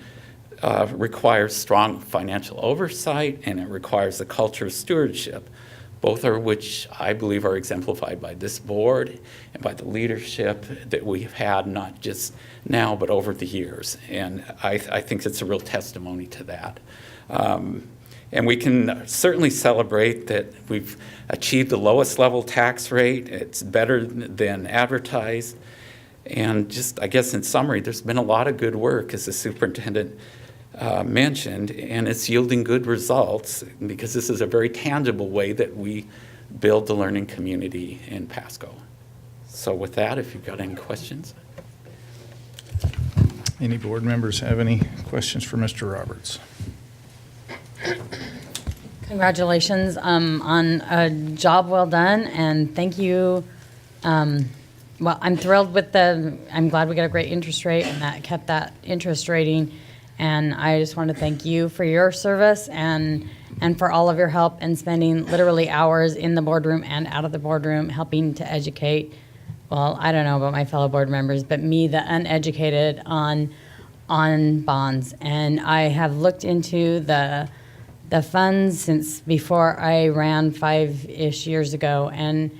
requires strong financial oversight, and it requires a culture of stewardship, both of which I believe are exemplified by this board and by the leadership that we've had, not just now, but over the years. And I think it's a real testimony to that. And we can certainly celebrate that we've achieved the lowest level tax rate. It's better than advertised. And just, I guess in summary, there's been a lot of good work, as the superintendent mentioned, and it's yielding good results because this is a very tangible way that we build the learning community in Pasco. So with that, if you've got any questions. Any board members have any questions for Mr. Roberts? Congratulations on a job well done, and thank you. Well, I'm thrilled with I'm glad we got a great interest rate and that kept that interest rating. And I just want to thank you for your service and for all of your help and spending literally hours in the boardroom and out of the boardroom helping to educate, well, I don't know about my fellow board members, but me, the uneducated, on bonds. And I have looked into the funds since before I ran 5-ish years ago and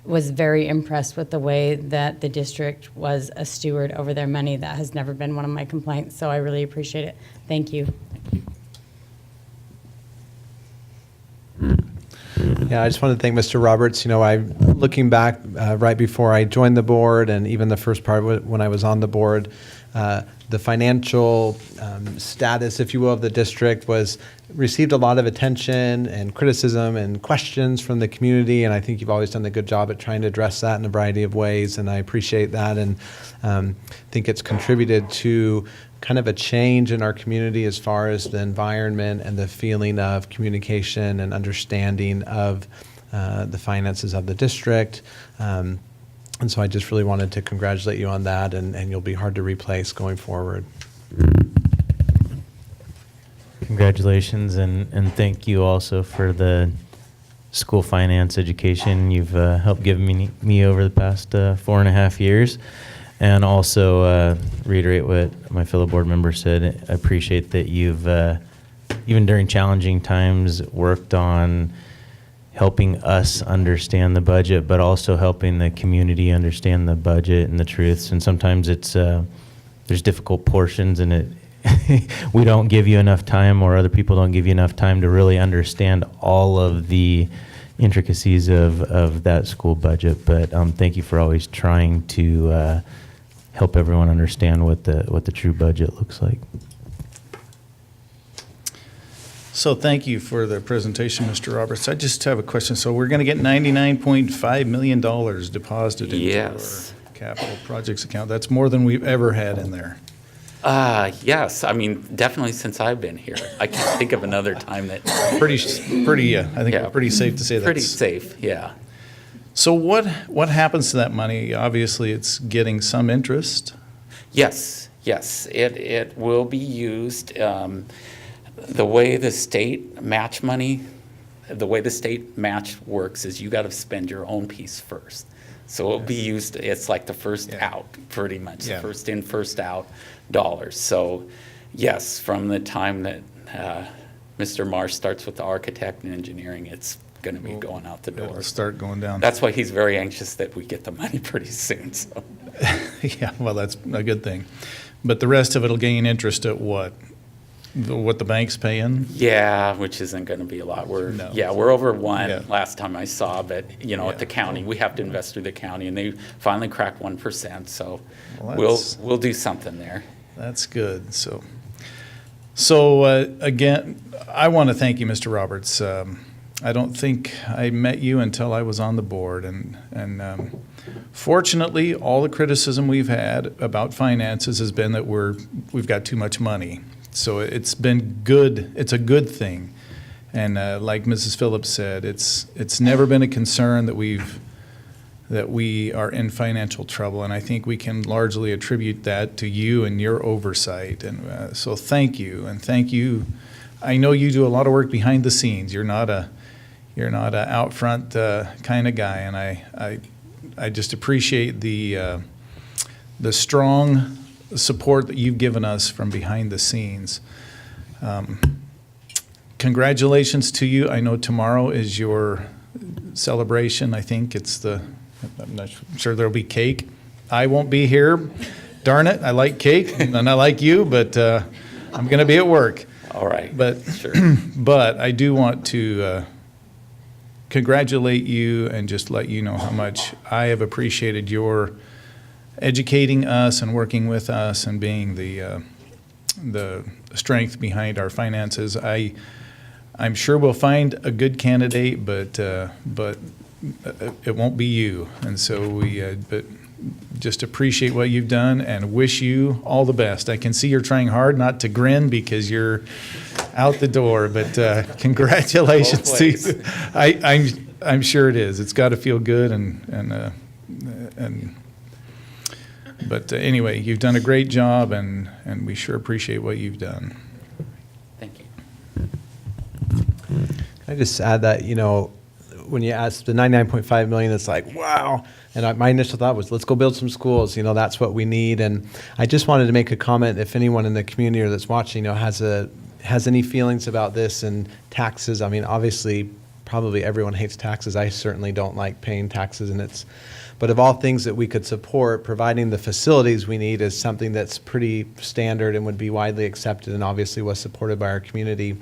was very impressed with the way that the district was a steward over their money. That has never been one of my complaints, so I really appreciate it. Thank you. Yeah, I just want to thank Mr. Roberts. You know, looking back right before I joined the board and even the first part when I was on the board, the financial status, if you will, of the district received a lot of attention and criticism and questions from the community, and I think you've always done a good job at trying to address that in a variety of ways, and I appreciate that, and think it's contributed to kind of a change in our community as far as the environment and the feeling of communication and understanding of the finances of the district. And so I just really wanted to congratulate you on that, and you'll be hard to replace going forward. Congratulations, and thank you also for the school finance education you've helped give me over the past 4.5 years. And also reiterate what my fellow board member said. I appreciate that you've, even during challenging times, worked on helping us understand the budget, but also helping the community understand the budget and the truths. And sometimes it's there's difficult portions, and we don't give you enough time, or other people don't give you enough time to really understand all of the intricacies of that school budget. But thank you for always trying to help everyone understand what the true budget looks like. So thank you for the presentation, Mr. Roberts. I just have a question. So we're going to get $99.5 million deposited into our capital projects account. That's more than we've ever had in there. Yes, I mean, definitely since I've been here. I can't think of another time that. Pretty, I think we're pretty safe to say that. Pretty safe, yeah. So what happens to that money? Obviously, it's getting some interest. Yes, it will be used. The way the state match money, the way the state match works is you got to spend your own piece first. So it'll be used, it's like the first out, pretty much, the first in, first out dollars. So yes, from the time that Mr. Marsh starts with the architect and engineering, it's going to be going out the door. It'll start going down. That's why he's very anxious that we get the money pretty soon. So. Yeah, well, that's a good thing. But the rest of it will gain interest at what? what the bank's paying? Yeah, which isn't going to be a lot. No. We're over one Yeah. last time I saw, but, at the county, we have to invest through the county, and they finally cracked 1%, so Well, we'll do something there. That's good. So again, I want to thank you, Mr. Roberts. I don't think I met you until I was on the board, and fortunately, all the criticism we've had about finances has been that we've got too much money. So it's been good. It's a good thing, and like Mrs. Phillips said, it's never been a concern that we are in financial trouble, and I think we can largely attribute that to you and your oversight. And so thank you, and thank you. I know you do a lot of work behind the scenes. You're not a out front kind of guy, and I just appreciate the strong support that you've given us from behind the scenes. Congratulations to you. I know tomorrow is your celebration. I think I'm not sure there'll be cake. I won't be here. Darn it, I like cake, and I like you, but I'm going to be at work. All right. But, Sure. but I do want to congratulate you and just let you know how much I have appreciated your educating us and working with us and being the strength behind our finances. I'm sure we'll find a good candidate, but it won't be you. And so but just appreciate what you've done and wish you all the best. I can see you're trying hard not to grin because you're out the door, but congratulations to you. I'm sure it is. It's got to feel good but anyway, you've done a great job, and we sure appreciate what you've done. Thank you. Can I just add that, when you ask the $99.5 million, it's like, wow. And my initial thought was, let's go build some schools. That's what we need. And I just wanted to make a comment, if anyone in the community or that's watching, has any feelings about this and taxes. I mean, obviously, probably everyone hates taxes. I certainly don't like paying taxes, but of all things that we could support, providing the facilities we need is something that's pretty standard and would be widely accepted, and obviously was supported by our community.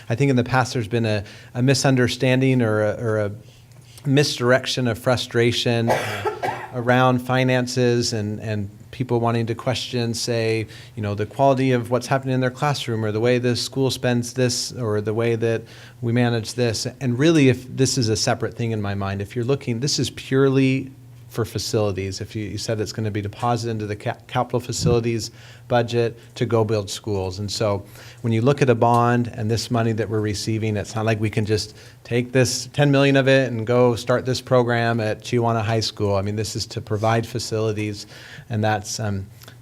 I think in the past there's been a misunderstanding or a misdirection of frustration around finances and people wanting to question, say, the quality of what's happening in their classroom or the way the school spends this or the way that we manage this. And really, if this is a separate thing in my mind, if you're looking, this is purely for facilities. If you said it's going to be deposited into the capital facilities budget to go build schools. And so when you look at a bond and this money that we're receiving, it's not like we can just take this 10 million of it and go start this program at Chihuahua High School. I mean, this is to provide facilities, and that's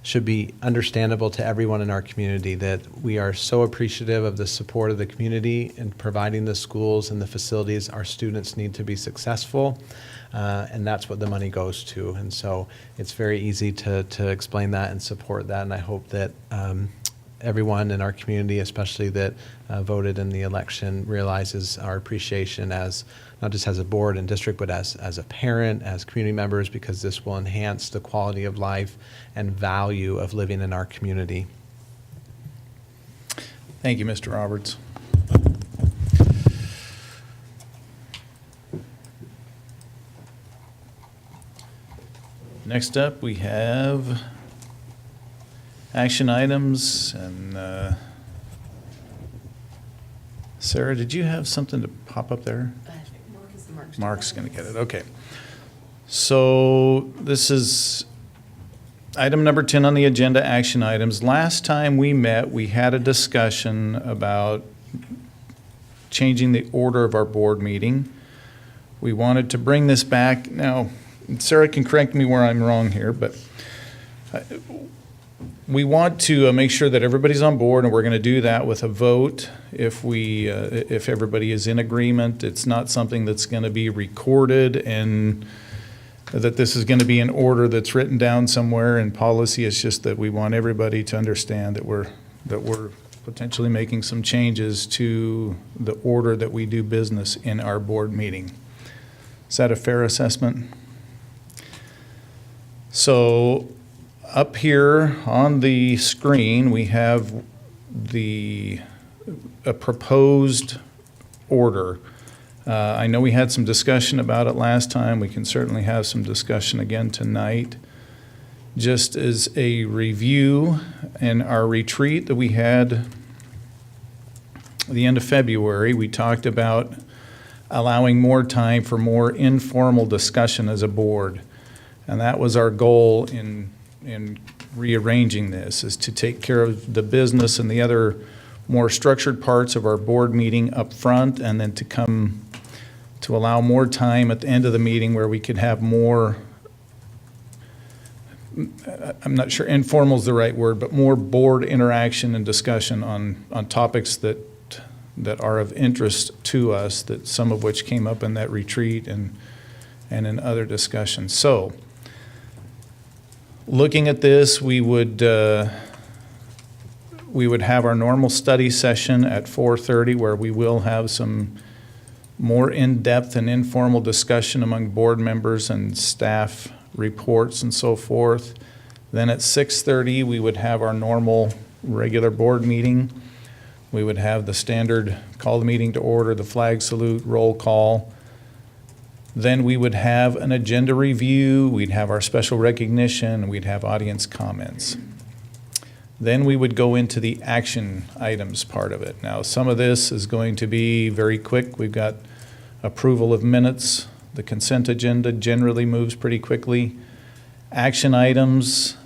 should be understandable to everyone in our community that we are so appreciative of the support of the community in providing the schools and the facilities. Our students need to be successful. And that's what the money goes to. And so it's very easy to explain that and support that. And I hope that everyone in our community, especially that voted in the election, realizes our appreciation as not just as a board and district, but as a parent, as community members, because this will enhance the quality of life and value of living in our community. Thank you, Mr. Roberts. Next up, we have action items, and Sarah, did you have something to pop up there? Mark's going to get it. Okay. So this is item number 10 on the agenda, action items. Last time we met, we had a discussion about changing the order of our board meeting. We wanted to bring this back. Now, Sarah can correct me where I'm wrong here, but we want to make sure that everybody's on board, and we're going to do that with a vote if everybody is in agreement. It's not something that's going to be recorded and that this is going to be an order that's written down somewhere in policy. It's just that we want everybody to understand that we're potentially making some changes to the order that we do business in our board meeting. Is that a fair assessment? So up here on the screen, we have a proposed order. I know we had some discussion about it last time. We can certainly have some discussion again tonight. Just as a review, in our retreat that we had at the end of February, we talked about allowing more time for more informal discussion as a board. And that was our goal in rearranging this, is to take care of the business and the other more structured parts of our board meeting up front, and then to allow more time at the end of the meeting where we could have more, I'm not sure informal is the right word, but more board interaction and discussion on topics that are of interest to us, that some of which came up in that retreat and in other discussions. So, looking at this, we would have our normal study session at 4:30, where we will have some more in-depth and informal discussion among board members and staff reports and so forth. Then at 6:30, we would have our normal regular board meeting. We would have the standard call the meeting to order, the flag salute, roll call. Then we would have an agenda review, we'd have our special recognition, we'd have audience comments. Then we would go into the action items part of it. Now, some of this is going to be very quick. We've got approval of minutes. The consent agenda generally moves pretty quickly. Action items,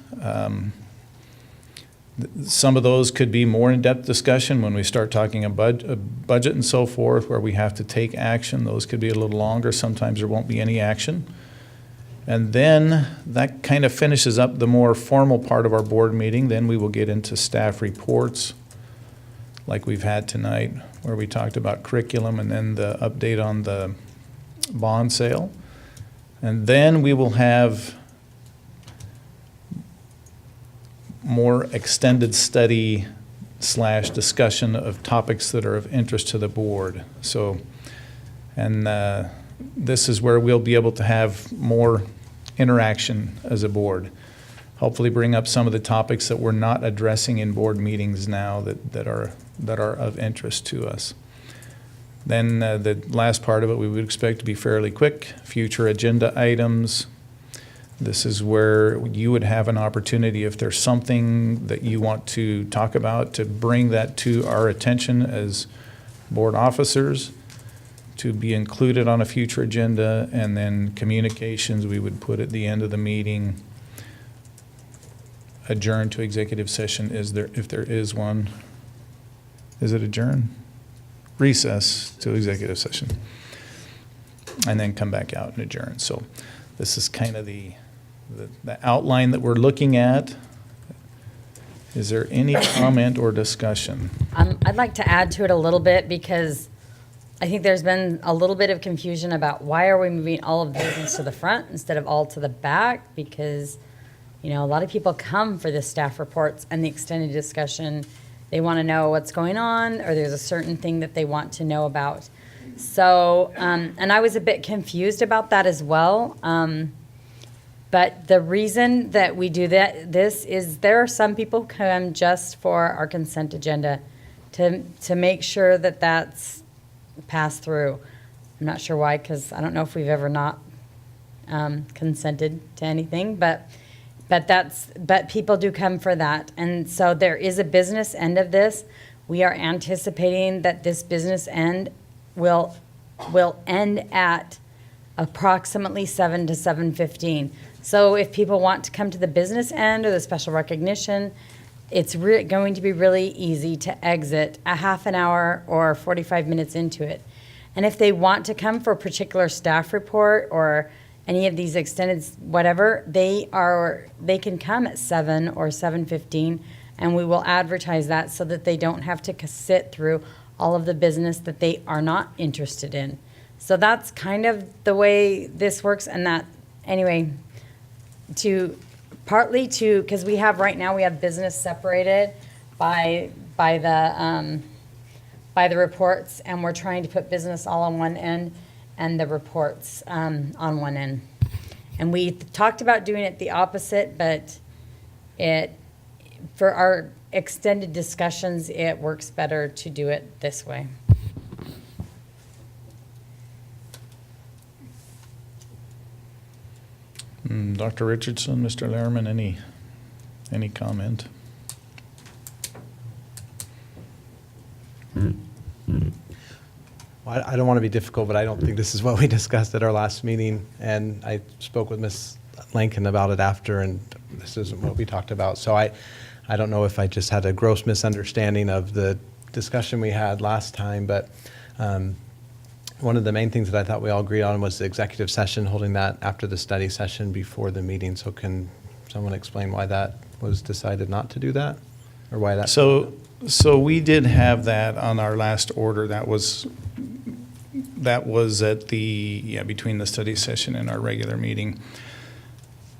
some of those could be more in-depth discussion when we start talking a budget and so forth, where we have to take action. Those could be a little longer. Sometimes there won't be any action. And then that kind of finishes up the more formal part of our board meeting. Then we will get into staff reports like we've had tonight, where we talked about curriculum and then the update on the bond sale. And then we will have more extended study / discussion of topics that are of interest to the board. So, and this is where we'll be able to have more interaction as a board. Hopefully bring up some of the topics that we're not addressing in board meetings now that are of interest to us. Then the last part of it we would expect to be fairly quick. Future agenda items. This is where you would have an opportunity, if there's something that you want to talk about, to bring that to our attention as board officers, to be included on a future agenda. And then communications we would put at the end of the meeting. Adjourn to executive session, if there is one. Is it adjourn? Recess to executive session. And then come back out and adjourn. So this is kind of the outline that we're looking at. Is there any comment or discussion? I'd like to add to it a little bit, because I think there's been a little bit of confusion about why are we moving all of the business to the front instead of all to the back, because a lot of people come for the staff reports and the extended discussion. They want to know what's going on, or there's a certain thing that they want to know about. So, and I was a bit confused about that as well. But the reason that we do this is there are some people who come just for our consent agenda to make sure that that's passed through. I'm not sure why, because I don't know if we've ever not consented to anything, but people do come for that. And so there is a business end of this. We are anticipating that this business end will end at approximately 7 to 7:15. So if people want to come to the business end or the special recognition, it's going to be really easy to exit a half an hour or 45 minutes into it. And if they want to come for a particular staff report or any of these extended whatever, they can come at 7 or 7:15, and we will advertise that so that they don't have to sit through all of the business that they are not interested in. So that's kind of the way this works. And that, anyway, because we have right now, we have business separated by the reports, and we're trying to put business all on one end and the reports on one end. And we talked about doing it the opposite, but for our extended discussions, it works better to do it this way. Dr. Richardson, Mr. Lehrman, any comment? Well, I don't want to be difficult, but I don't think this is what we discussed at our last meeting. And I spoke with Ms. Lankin about it after, and this isn't what we talked about. So I don't know if I just had a gross misunderstanding of the discussion we had last time, but one of the main things that I thought we all agreed on was the executive session, holding that after the study session before the meeting. So can someone explain why that was decided not to do that? Or why that? So we did have that on our last order. That was at between the study session and our regular meeting.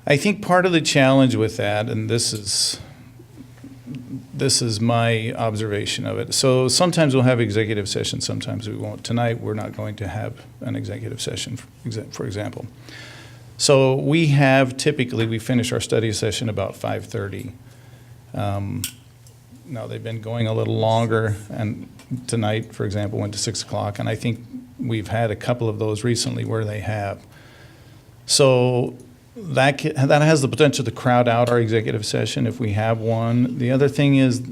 I think part of the challenge with that, and this is my observation of it. So sometimes we'll have executive session, sometimes we won't. Tonight, we're not going to have an executive session, for example. So we finish our study session about 5:30. Now, they've been going a little longer, and tonight, for example, went to 6 o'clock, and I think we've had a couple of those recently where they have. So that has the potential to crowd out our executive session if we have one. The other thing is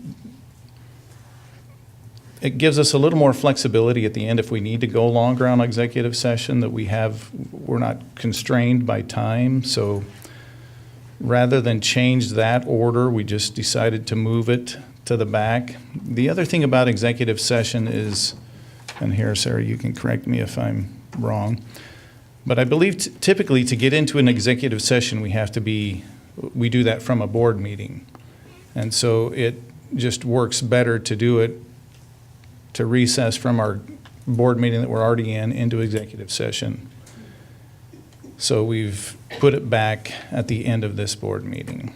it gives us a little more flexibility at the end if we need to go longer on executive session, that we're not constrained by time. So rather than change that order, we just decided to move it to the back. The other thing about executive session is, and here, Sarah, you can correct me if I'm wrong, but I believe typically to get into an executive session, we do that from a board meeting. And so it just works better to do it, to recess from our board meeting that we're already in into executive session. So we've put it back at the end of this board meeting.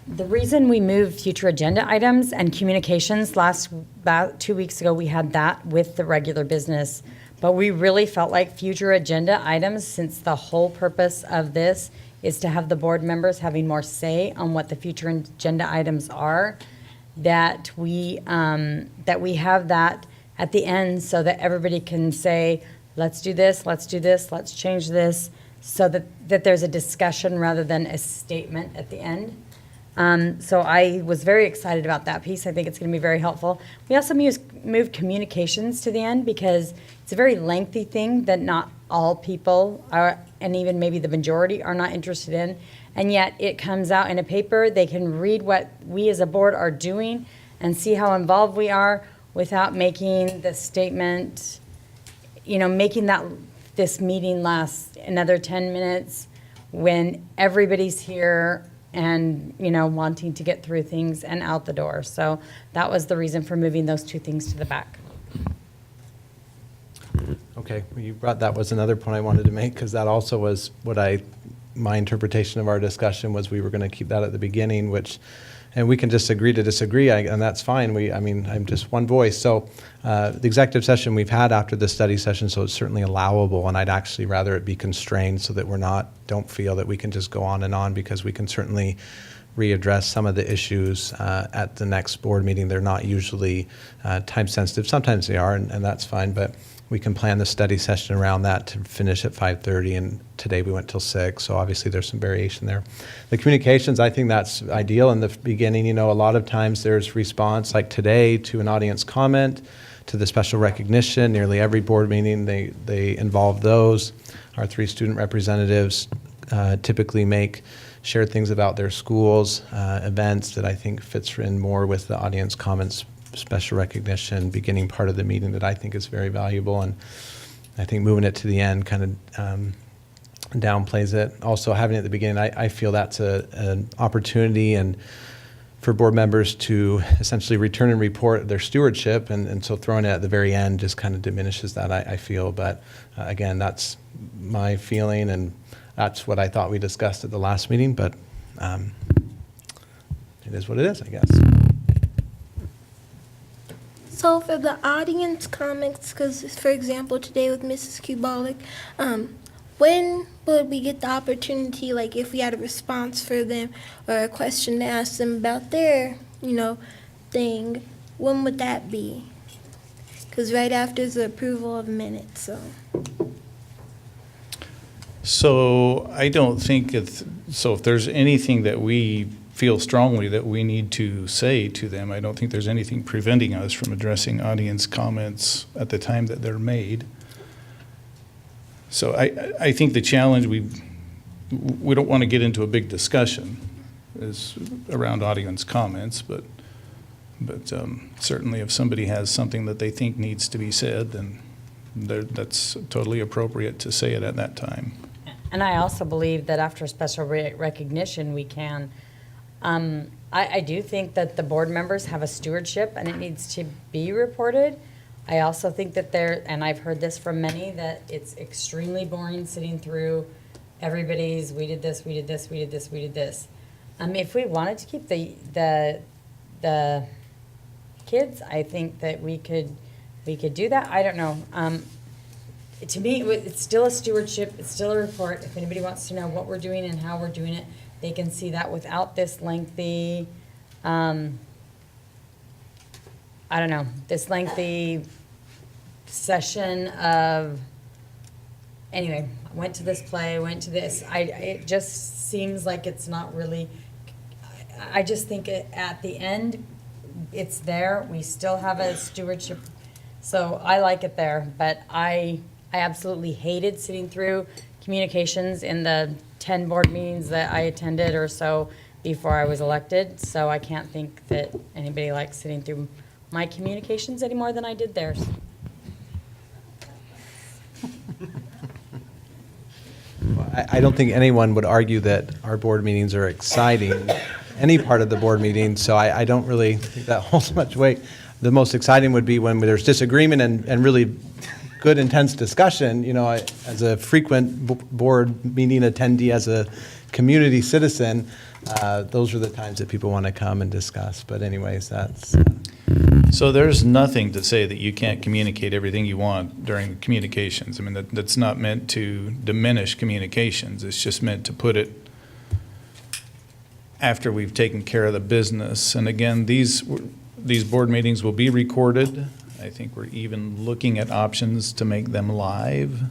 The reason we moved future agenda items and communications about 2 weeks ago, we had that with the regular business. But we really felt like future agenda items, since the whole purpose of this is to have the board members having more say on what the future agenda items are, that we have that at the end so that everybody can say, let's do this, let's change this, so that there's a discussion rather than a statement at the end. So I was very excited about that piece. I think it's going to be very helpful. We also moved communications to the end because it's a very lengthy thing that not all people are, and even maybe the majority are not interested in. And yet it comes out in a paper. They can read what we as a board are doing and see how involved we are without making the statement, making this meeting last another 10 minutes when everybody's here and, wanting to get through things and out the door. So that was the reason for moving those two things to the back. Okay, well, that was another point I wanted to make, because that also was my interpretation of our discussion was we were going to keep that at the beginning, and we can just agree to disagree, and that's fine. I'm just one voice. So the executive session we've had after the study session, so it's certainly allowable, and I'd actually rather it be constrained so that don't feel that we can just go on and on, because we can certainly readdress some of the issues at the next board meeting. They're not usually time sensitive. Sometimes they are, and that's fine, but we can plan the study session around that to finish at 5:30, and today we went till 6, so obviously there's some variation there. The communications, I think that's ideal in the beginning. A lot of times there's response, like today, to an audience comment, to the special recognition. Nearly every board meeting, they involve those. Our 3 student representatives typically share things about their schools, events that I think fits in more with the audience comments, special recognition, beginning part of the meeting that I think is very valuable. And I think moving it to the end kind of downplays it. Also, having it at the beginning, I feel that's an opportunity and for board members to essentially return and report their stewardship, and so throwing it at the very end just kind of diminishes that, I feel. But again, that's my feeling, and that's what I thought we discussed at the last meeting, but it is what it is, I guess. So for the audience comments, because for example today with Mrs. Kubalik, when would we get the opportunity, like if we had a response for them or a question to ask them about their, thing, when would that be? Because right after is the approval of minutes, so. So I don't think if there's anything that we feel strongly that we need to say to them, I don't think there's anything preventing us from addressing audience comments at the time that they're made. So I think the challenge, we don't want to get into a big discussion is around audience comments, but certainly if somebody has something that they think needs to be said, then that's totally appropriate to say it at that time. And I also believe that after special recognition, we can. I do think that the board members have a stewardship and it needs to be reported. I also think that and I've heard this from many, that it's extremely boring sitting through everybody's, we did this, we did this, we did this, we did this. If we wanted to keep the kids, I think that we could do that. I don't know. To me, it's still a stewardship, it's still a report. If anybody wants to know what we're doing and how we're doing it, they can see that without this lengthy, this lengthy session of, anyway, went to this play, went to this. It just seems like it's not really, I just think at the end, it's there. We still have a stewardship, so I like it there, but I absolutely hated sitting through communications in the 10 board meetings that I attended or so before I was elected, so I can't think that anybody likes sitting through my communications any more than I did theirs. I don't think anyone would argue that our board meetings are exciting, any part of the board meeting, so I don't really think that holds much weight. The most exciting would be when there's disagreement and really good, intense discussion. As a frequent board meeting attendee, as a community citizen, those are the times that people want to come and discuss. But anyways, that's... So there's nothing to say that you can't communicate everything you want during communications. I mean, that's not meant to diminish communications. It's just meant to put it after we've taken care of the business. And again, these board meetings will be recorded. I think we're even looking at options to make them live.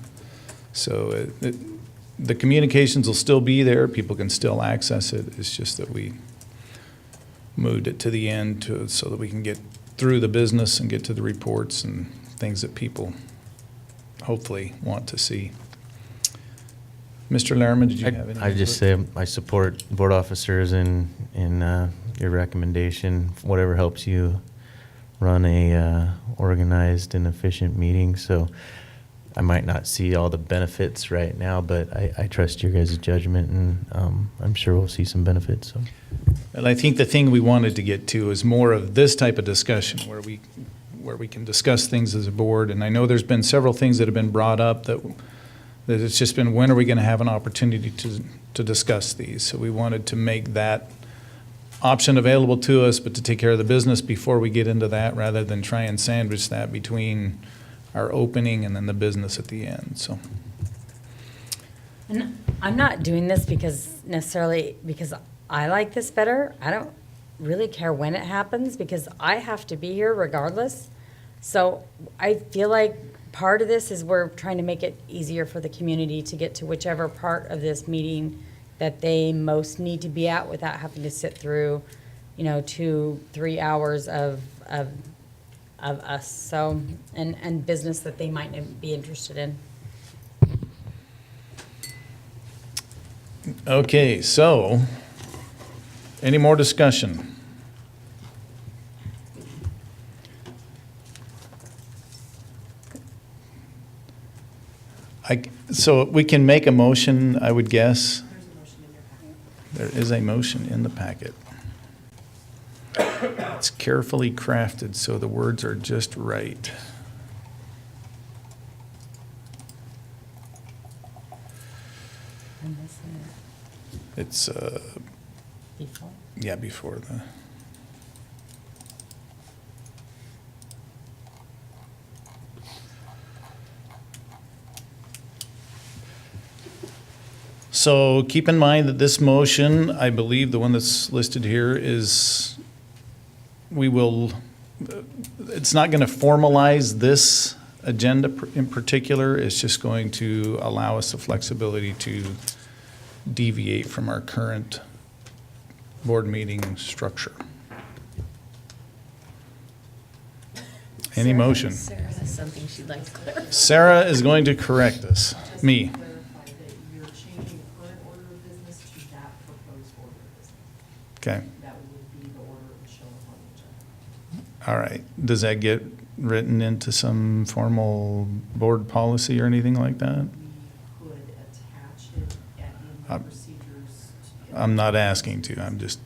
So the communications will still be there. People can still access it. It's just that we moved it to the end so that we can get through the business and get to the reports and things that people hopefully want to see. Mr. Lehrman, did you have any? I just say I support board officers in your recommendation, whatever helps you run a organized and efficient meeting. So I might not see all the benefits right now, but I trust your guys' judgment, and I'm sure we'll see some benefits. So. And I think the thing we wanted to get to is more of this type of discussion where we can discuss things as a board. And I know there's been several things that have been brought up that it's just been, when are we going to have an opportunity to discuss these? So we wanted to make that option available to us, but to take care of the business before we get into that, rather than try and sandwich that between our opening and then the business at the end. So. And I'm not doing this because I like this better. I don't really care when it happens because I have to be here regardless. So I feel like part of this is we're trying to make it easier for the community to get to whichever part of this meeting that they most need to be at without having to sit through, 2-3 hours of us. So, and business that they might be interested in. Okay, so any more discussion? So we can make a motion, I would guess. There is a motion in the packet. It's carefully crafted so the words are just right. It's Before? Yeah, before the. So keep in mind that this motion, I believe the one that's listed here is, it's not going to formalize this agenda in particular. It's just going to allow us the flexibility to deviate from our current board meeting structure. Any motion? Sarah has something she'd like to clarify. Sarah is going to correct us. Me. Okay. All right. Does that get written into some formal board policy or anything like that? I'm not asking to. I'm just.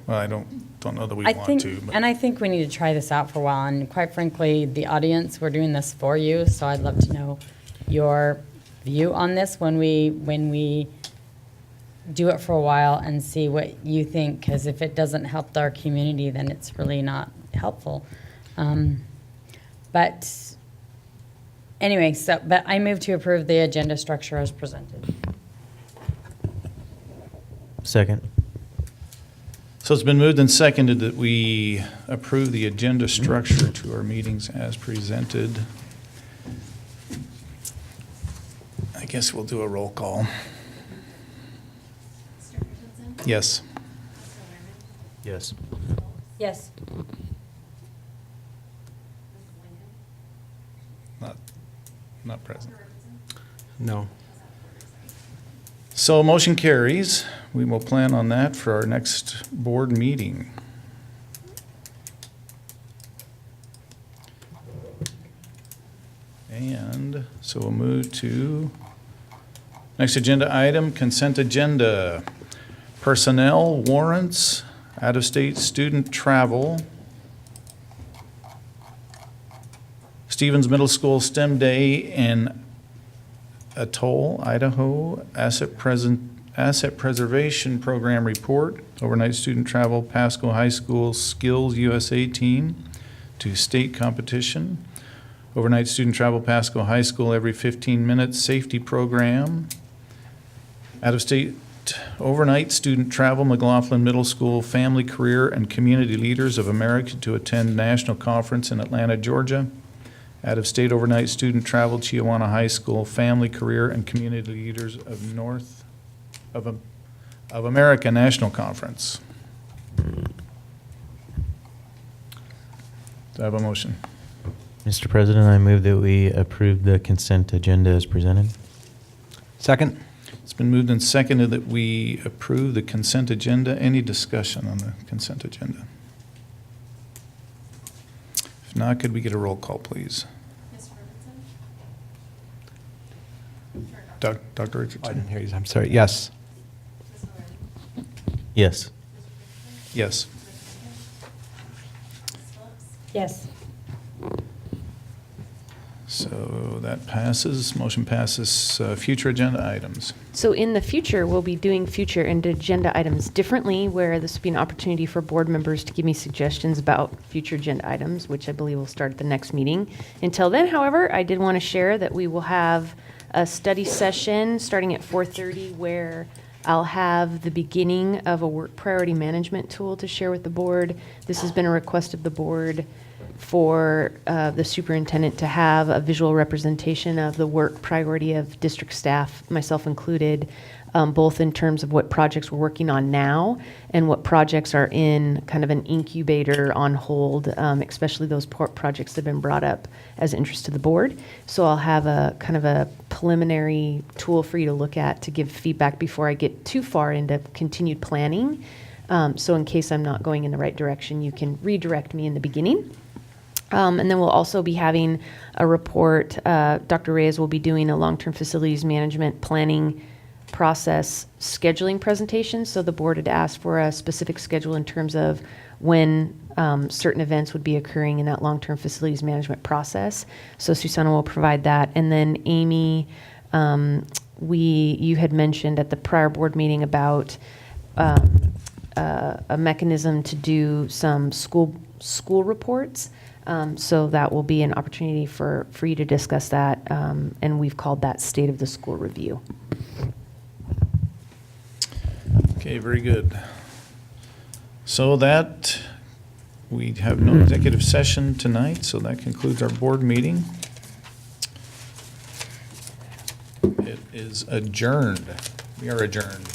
Well, I don't know that we I want think, to. But. and I think we need to try this out for a while. And quite frankly, the audience, we're doing this for you. So I'd love to know your view on this when we do it for a while and see what you think. Because if it doesn't help our community, then it's really not helpful. But anyway, but I move to approve the agenda structure as presented. Second. So it's been moved and seconded that we approve the agenda structure to our meetings as presented. I guess we'll do a roll call. Yes. Yes. Yes. Not present. No. So motion carries. We will plan on that for our next board meeting. And so we'll move to next agenda item, consent agenda. Personnel warrants, out-of-state student travel, Stevens Middle School STEM Day in Atoll, Idaho, asset preservation program report, overnight student travel, Pasco High School Skills USA team to state competition, overnight student travel, Pasco High School every 15 minutes safety program, out-of-state overnight student travel, McLaughlin Middle School Family, Career, and Community Leaders of America to attend national conference in Atlanta, Georgia, out-of-state overnight student travel, Chiawana High School Family, Career, and Community Leaders of America National Conference. Do I have a motion? Mr. President, I move that we approve the consent agenda as presented. Second. It's been moved and seconded that we approve the consent agenda. Any discussion on the consent agenda? If not, could we get a roll call, please? Dr. Richardson? I didn't hear you. I'm sorry. Yes. Yes. Yes. Yes. So that passes. Motion passes. Future agenda items. So in the future, we'll be doing future and agenda items differently, where this will be an opportunity for board members to give me suggestions about future agenda items, which I believe will start at the next meeting. Until then, however, I did want to share that we will have a study session starting at 4:30 where I'll have the beginning of a work priority management tool to share with the board. This has been a request of the board for the superintendent to have a visual representation of the work priority of district staff, myself included, both in terms of what projects we're working on now and what projects are in kind of an incubator on hold, especially those projects that have been brought up as interest to the board. So I'll have a kind of a preliminary tool for you to look at to give feedback before I get too far into continued planning. So in case I'm not going in the right direction, you can redirect me in the beginning. And then we'll also be having a report. Dr. Reyes will be doing a long-term facilities management planning process scheduling presentation. So the board had asked for a specific schedule in terms of when certain events would be occurring in that long-term facilities management process. So Susanna will provide that. And then Amy, you had mentioned at the prior board meeting about a mechanism to do some school reports. So that will be an opportunity for you to discuss that, and we've called that State of the School Review. Okay, very good. So that, we have no executive session tonight, so that concludes our board meeting. It is adjourned. We are adjourned.